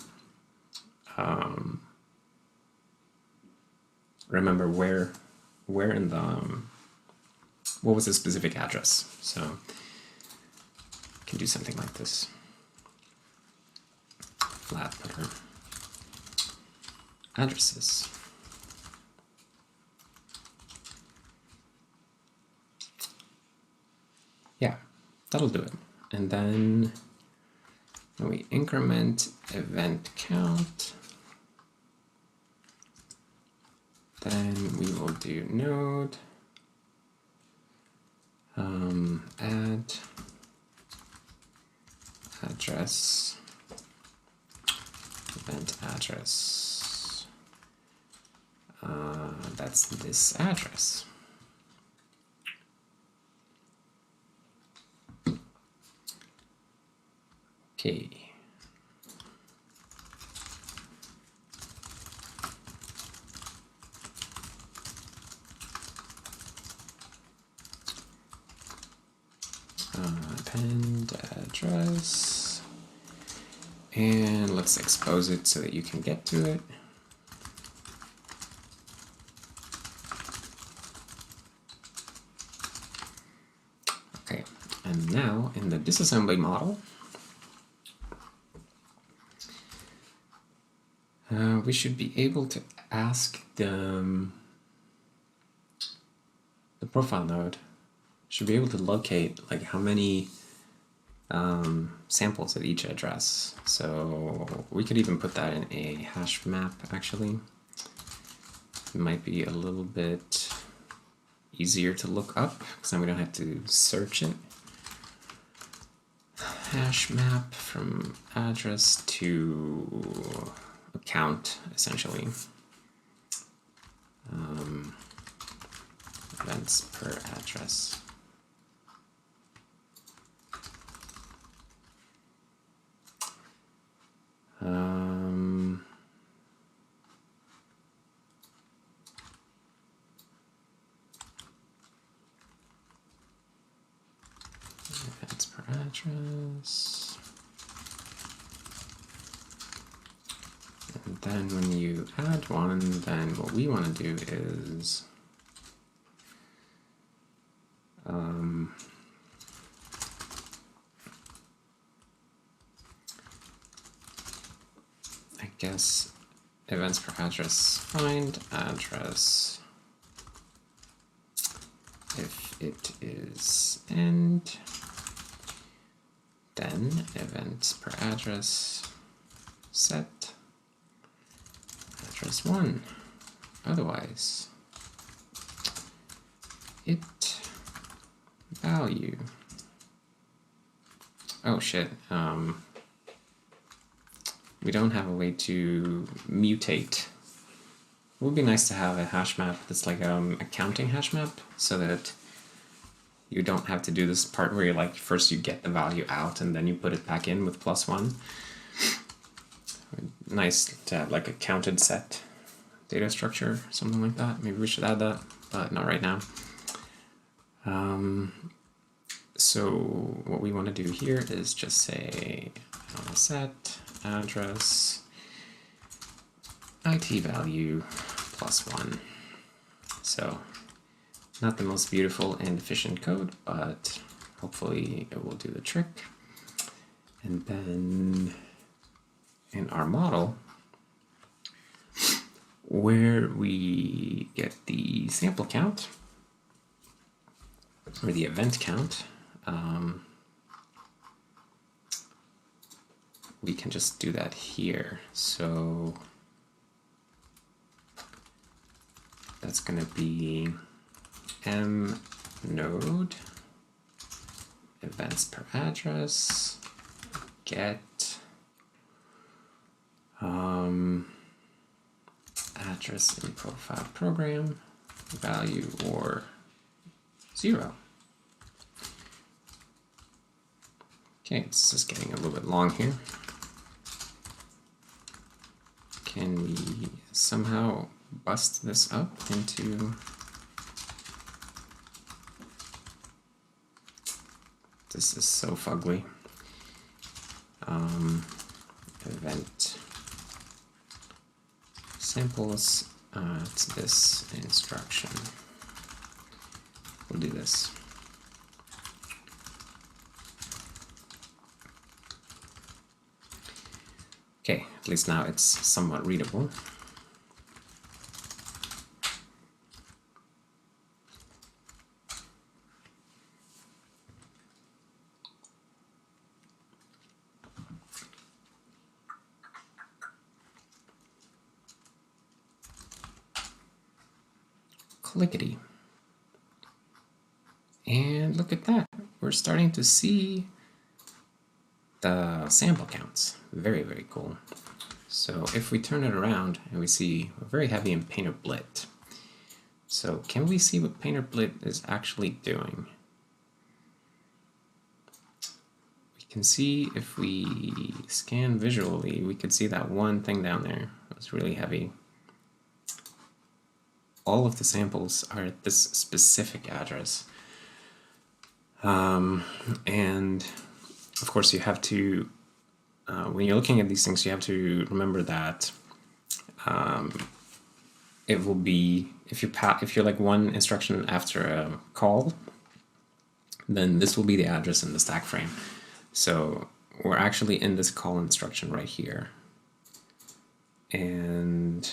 remember where in the, what was the specific address. So we can do something like this. Flat butter addresses. Yeah, that'll do it. And then when we increment event count, then we will do node add address event address. That's this address. Okay. Append address, and let's expose it so that you can get to it. Okay, and now in the disassembly model, we should be able to ask the profile node should be able to locate like how many samples at each address. So we could even put that in a hash map, actually. It might be a little bit easier to look up, because then we don't have to search it. Hash map from address to account, essentially. Events per address. Events per address. And then when you add one, then what we want to do is I guess events per address, find address if it is end, then events per address set address 1, otherwise it value. Oh shit, we don't have a way to mutate. It would be nice to have a hash map that's like a counting hash map, so that you don't have to do this part where you like first you get the value out and then you put it back in with +1. Nice to have like a counted set data structure, something like that. Maybe we should add that, but not right now. So what we want to do here is just say set address IT value +1. So not the most beautiful and efficient code, but hopefully it will do the trick. And then in our model, where we get the sample count, or the event count, we can just do that here. So that's going to be m node events per address get address in profile program value or 0. Okay, this is getting a little bit long here. Can we somehow bust this up into... This is so fugly. Event samples to this instruction. We'll do this. Okay, at least now it's somewhat readable. Clickety. And look at that. We're starting to see the sample counts. Very, very cool. So if we turn it around and we see we're very heavy in Painter Blit. So can we see what Painter Blit is actually doing? We can see if we scan visually, we could see that one thing down there. It's really heavy. All of the samples are at this specific address. And of course you have to, when you're looking at these things, you have to remember that it will be, if you're like one instruction after a call, then this will be the address in the stack frame. So we're actually in this call instruction right here. And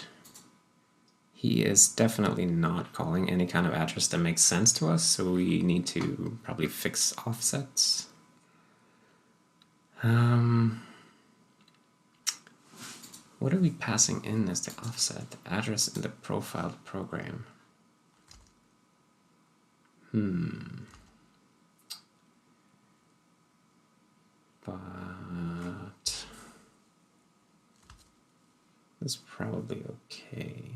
he is definitely not calling any kind of address that makes sense to us, so we need to probably fix offsets. What are we passing in as the offset? The address in the profiled program. But that's probably okay.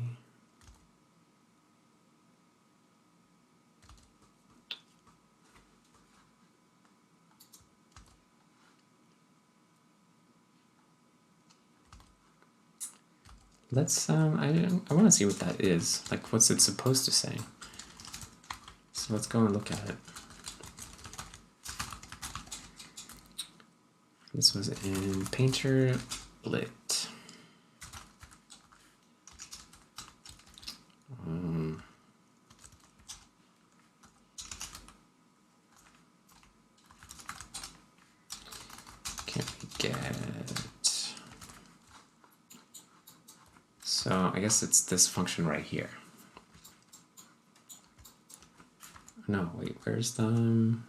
Let's, I want to see what that is. Like, what's it supposed to say? So let's go and look at it. This was in Painter Blit. Can we get... So I guess it's this function right here. No, wait, where's the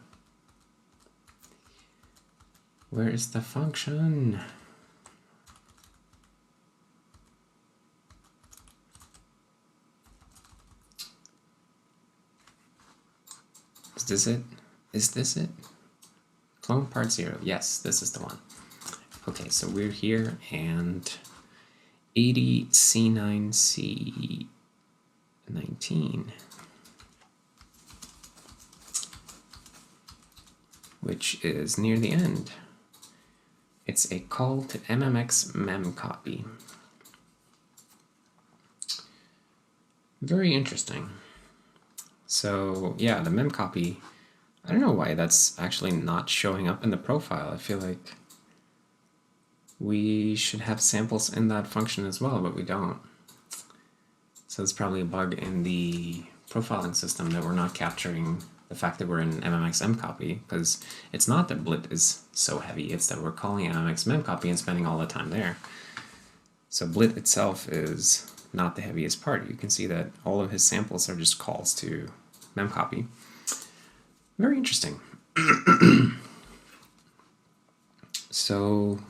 function? Is this it? Is this it? Clone part 0. Yes, this is the one. Okay, so we're here and 80C9C19, which is near the end. It's a call to mmx memcopy. Very interesting. So yeah, the memcopy, I don't know why that's actually not showing up in the profile. I feel like we should have samples in that function as well, but we don't. So it's probably a bug in the profiling system that we're not capturing the fact that we're in mmx memcopy, because it's not that blit is so heavy, it's that we're calling mmx memcopy and spending all the time there. So blit itself is not the heaviest part. You can see that all of his samples are just calls to memcopy. Very interesting. So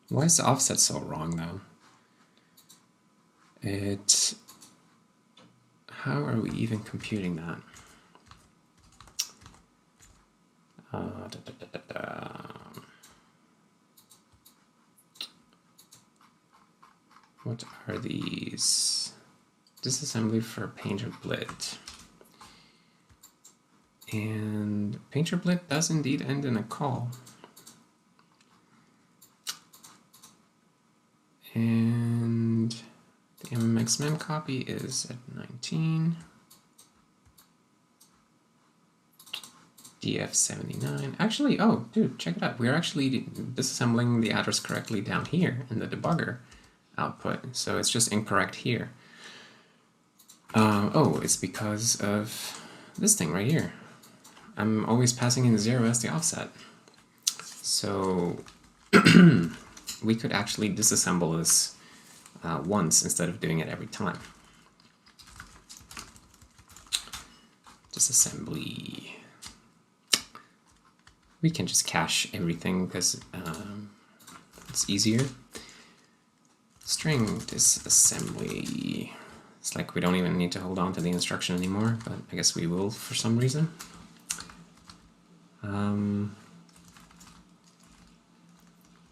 why is the offset so wrong though? How are we even computing that? What are these? Disassembly for Painter Blit. And Painter Blit does indeed end in a call. And the mmx memcopy is at 19. df79. Actually, oh, dude, check it out. We're actually disassembling the address correctly down here in the debugger output. So it's just incorrect here. Oh, it's because of this thing right here. I'm always passing in 0 as the offset. So we could actually disassemble this once instead of doing it every time. Disassembly. We can just cache everything because it's easier. String disassembly. It's like we don't even need to hold on to the instruction anymore, but I guess we will for some reason.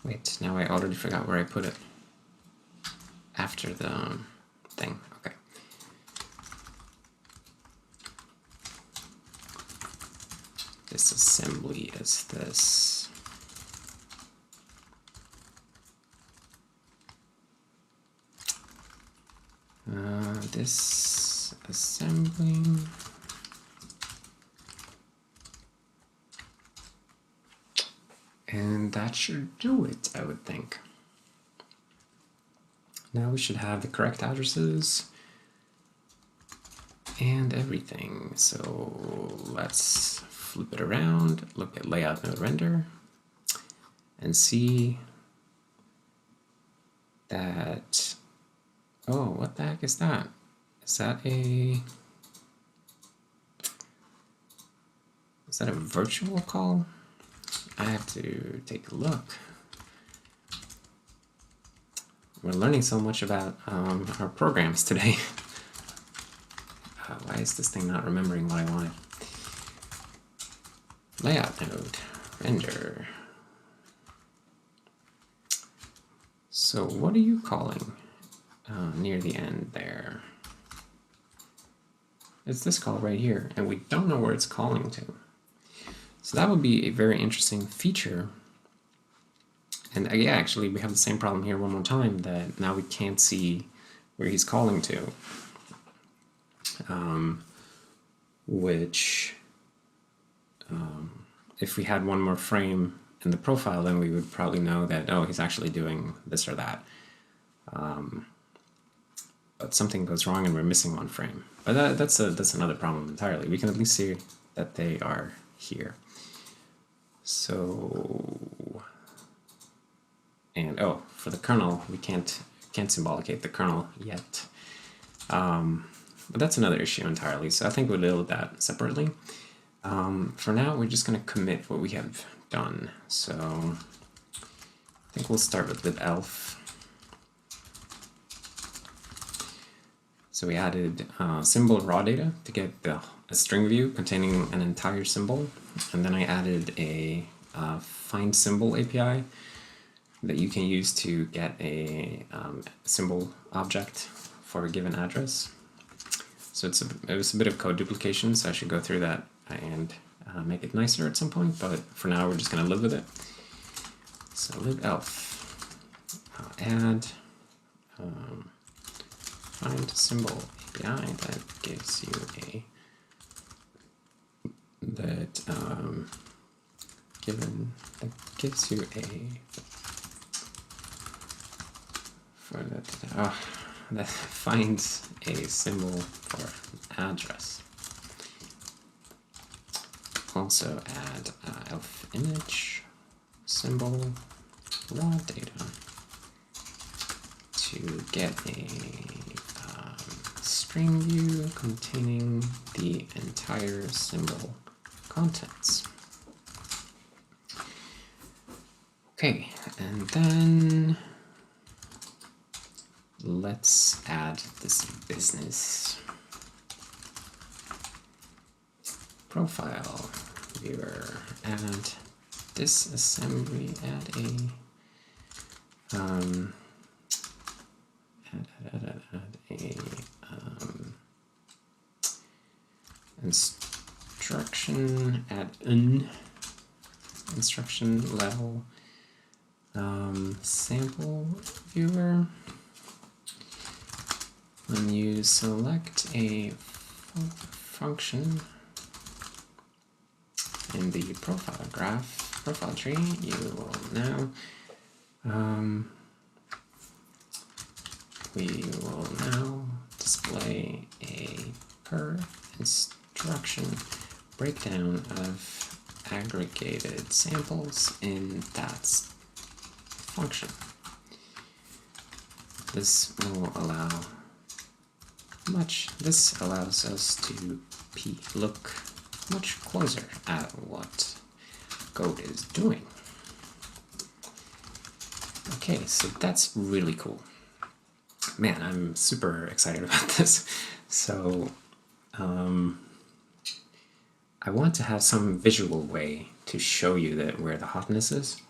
Wait, now I already forgot where I put it. After the thing, okay. Disassembly is this. Disassembling. And that should do it, I would think. Now we should have the correct addresses and everything. So let's flip it around, look at layout node render, and see that, oh, what the heck is that? Is that a virtual call? I have to take a look. We're learning so much about our programs today. Why is this thing not remembering what I wanted? Layout node, render. So what are you calling near the end there? It's this call right here, and we don't know where it's calling to. So that would be a very interesting feature. And yeah, actually, we have the same problem here one more time, that now we can't see where he's calling to. Which, if we had one more frame in the profile, then we would probably know that, oh, he's actually doing this or that. But something goes wrong and we're missing one frame. But that's another problem entirely. We can at least see that they are here. So, and oh, for the kernel, we can't symbolicate the kernel yet. But that's another issue entirely, so I think we'll deal with that separately. For now, we're just going to commit what we have done. So I think we'll start with elf. So we added symbol raw data to get a string view containing an entire symbol, and then I added a find symbol API that you can use to get a symbol object for a given address. So it was a bit of code duplication, so I should go through that and make it nicer at some point, but for now we're just going to live with it. So livelf, add find symbol API that gives you a that finds a symbol for an address. Also add elf image symbol raw data to get a string view containing the entire symbol contents. Okay, and then let's add this business profile viewer, add disassembly, add instruction, add an instruction level sample viewer. When you select a function in the profile tree, you will now we will now display a per instruction breakdown of aggregated samples in that function. This allows us to look much closer at what code is doing. Okay, so that's really cool. Man, I'm super excited about this. So I want to have some visual way to show you that where the hotness is.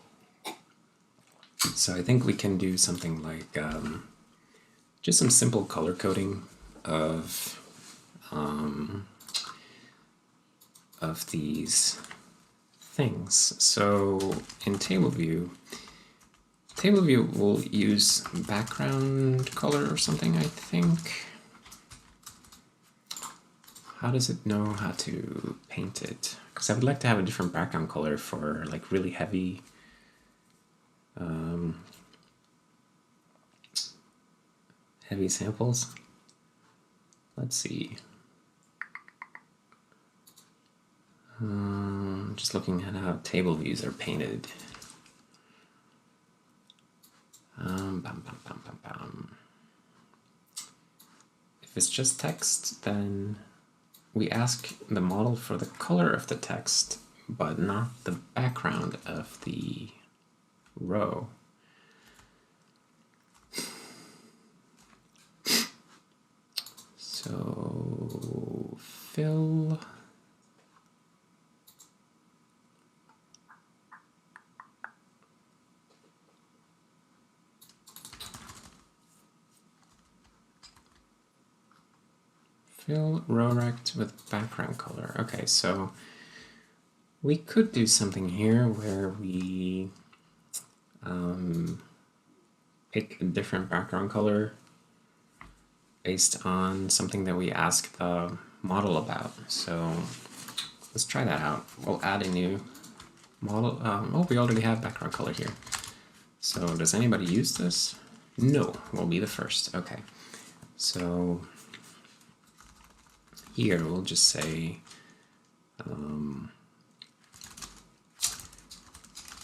So I think we can do something like just some simple color coding of these things. So in table view will use background color or something, I think. How does it know how to paint it? Because I would like to have a different background color for like really heavy heavy samples. Let's see. Just looking at how table views are painted. If it's just text, then we ask the model for the color of the text, but not the background of the row. So fill row rect with background color. Okay, so we could do something here where we pick a different background color based on something that we ask the model about. So let's try that out. We'll add a new model. Oh, we already have background color here. So does anybody use this? No, we'll be the first. Okay, so here we'll just say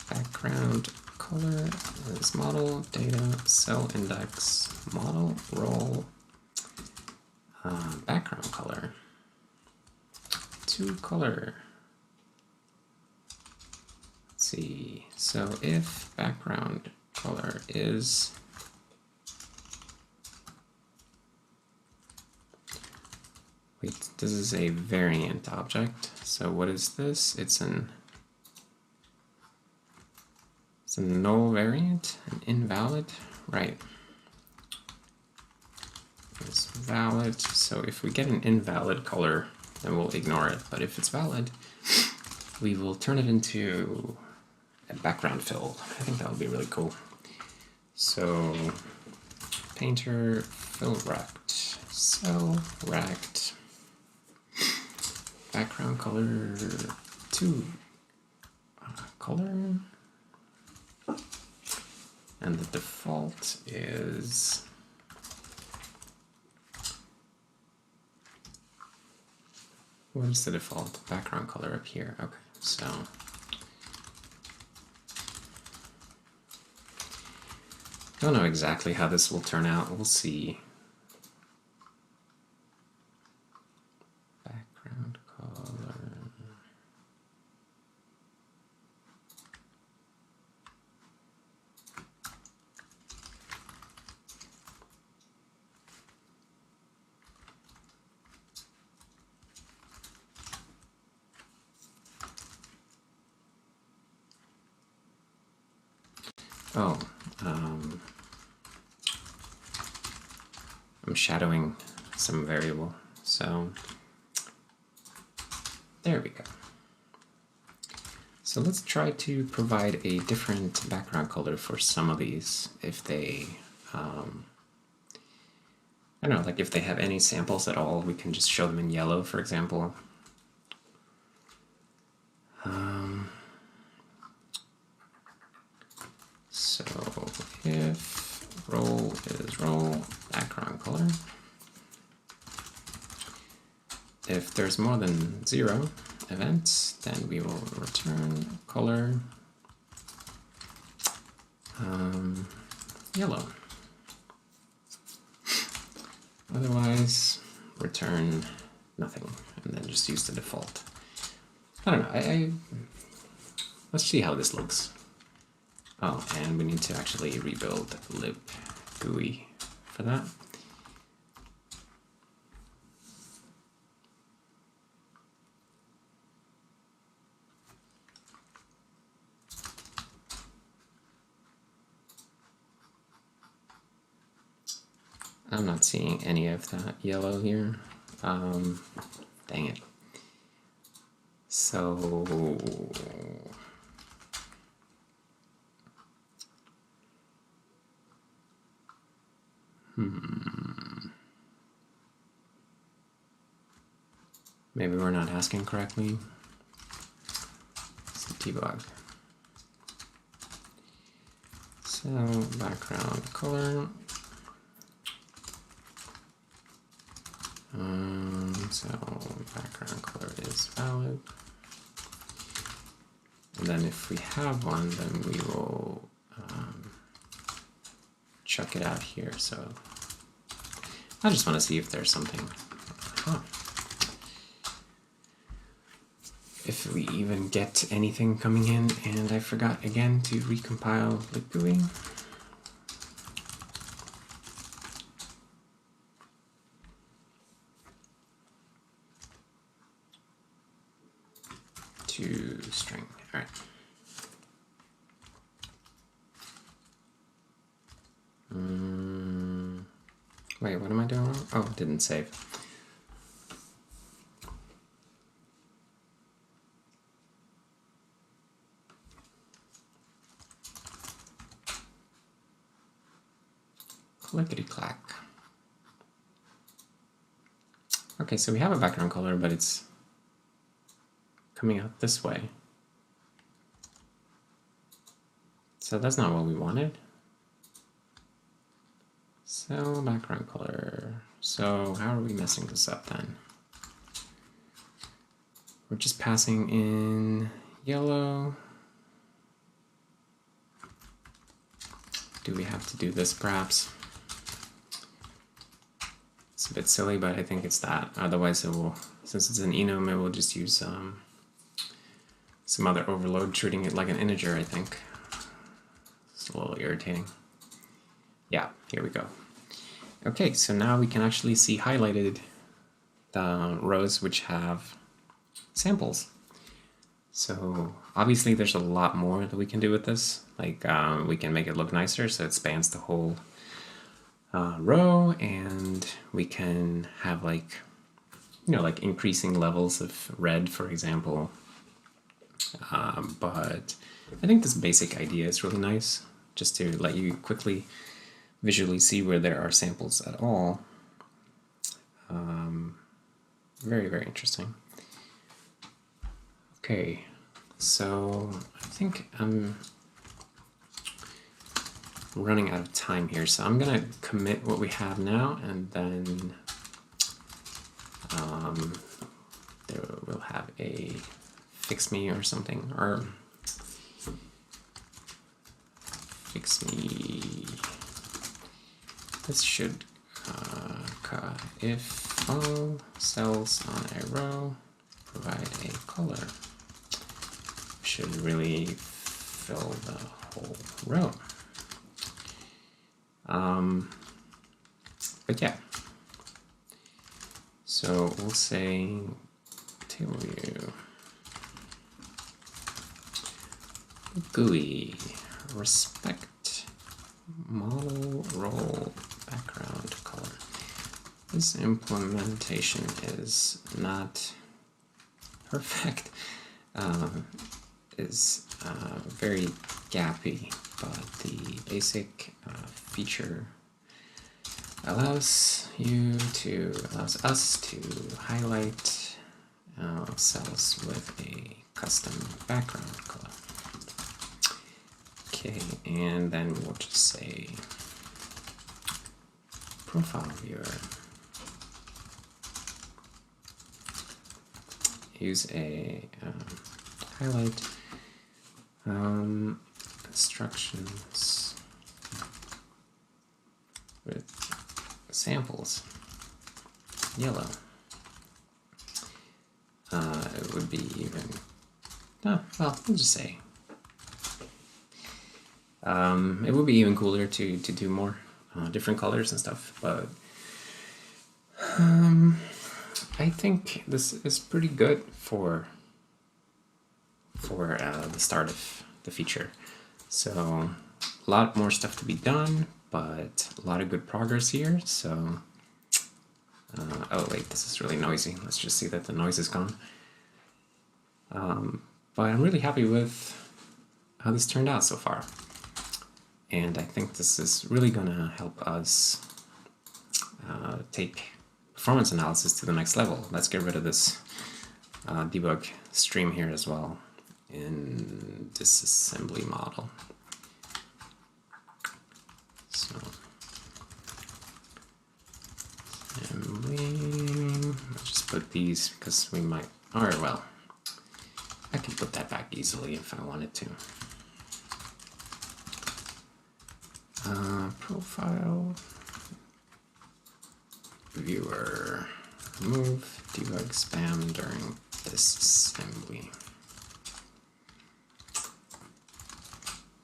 background color is model data cell index model role background color to color. Let's see. So if background color is this is a variant object. So what is this? It's a null variant, an invalid, right? It's valid. So if we get an invalid color, then we'll ignore it. But if it's valid, we will turn it into a background fill. I think that would be really cool. So painter fill rect, cell rect, background color to color, and the default is what is the default background color up here? Okay, so don't know exactly how this will turn out. We'll see. Background color. Oh, I'm shadowing some variable, so there we go. So let's try to provide a different background color for some of these if they, I don't know, like if they have any samples at all, we can just show them in yellow, for example. So if role is role background color, if there's more than 0 events, then we will return color yellow. Otherwise, return nothing, and then just use the default. I don't know. Let's see how this looks. Oh, and we need to actually rebuild lib GUI for that. I'm not seeing any of that yellow here. Dang it. So maybe we're not asking correctly. Let's debug. So background color. So background color is valid. And then if we have one, then we will check it out here. So I just want to see if there's something. if we even get anything coming in, and I forgot again to recompile the GUI. To string, all right. Wait, what am I doing wrong? Oh, didn't save. Clickety-clack. Okay, so we have a background color, but it's coming out this way. So that's not what we wanted. So background color. So how are we messing this up then? We're just passing in yellow. Do we have to do this perhaps? It's a bit silly, but I think it's that. Otherwise it will, since it's an enum, it will just use some other overload, treating it like an integer, I think. It's a little irritating. Yeah, here we go. Okay, so now we can actually see highlighted the rows which have samples. So obviously there's a lot more that we can do with this. Like we can make it look nicer so it spans the whole row, and we can have like, you know, like increasing levels of red, for example. But I think this basic idea is really nice, just to let you quickly visually see where there are samples at all. Very, very interesting. Okay, so I think I'm running out of time here, so I'm gonna commit what we have now, and then we'll have a fix me or something, or fix me. This should if all cells on a row provide a color, should really fill the whole row. But yeah, so we'll say table view GUI respect model role background color. This implementation is not perfect, is very gappy, but the basic feature allows us to highlight cells with a custom background color. Okay, and then we'll just say profile viewer. Use a highlight instructions with samples yellow. It would be even, well, we'll just say it would be even cooler to do more different colors and stuff, but I think this is pretty good for the start of the feature. So a lot more stuff to be done, but a lot of good progress here. So oh wait, this is really noisy. Let's just see that the noise is gone. But I'm really happy with how this turned out so far. And I think this is really gonna help us take performance analysis to the next level. Let's get rid of this debug stream here as well in disassembly model. So assembly, let's just put these because we might, or well, I can put that back easily if I wanted to. Profile viewer, remove debug spam during disassembly.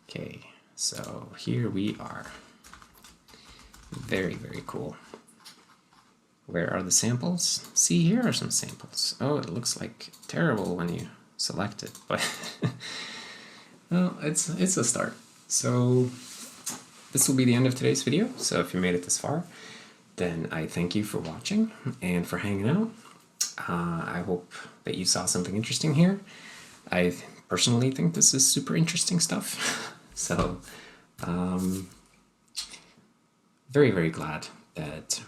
Okay, so here we are. Very, very cool. Where are the samples? See, here are some samples. Oh, it looks like terrible when you select it, but well, it's a start. So this will be the end of today's video. So if you made it this far, then I thank you for watching and for hanging out. I hope that you saw something interesting here. I personally think this is super interesting stuff. So very, very glad that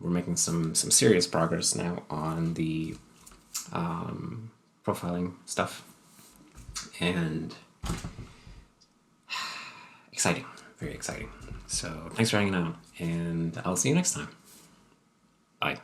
we're making some serious progress now on the profiling stuff, and exciting, very exciting. So thanks for hanging out, and I'll see you next time. Bye.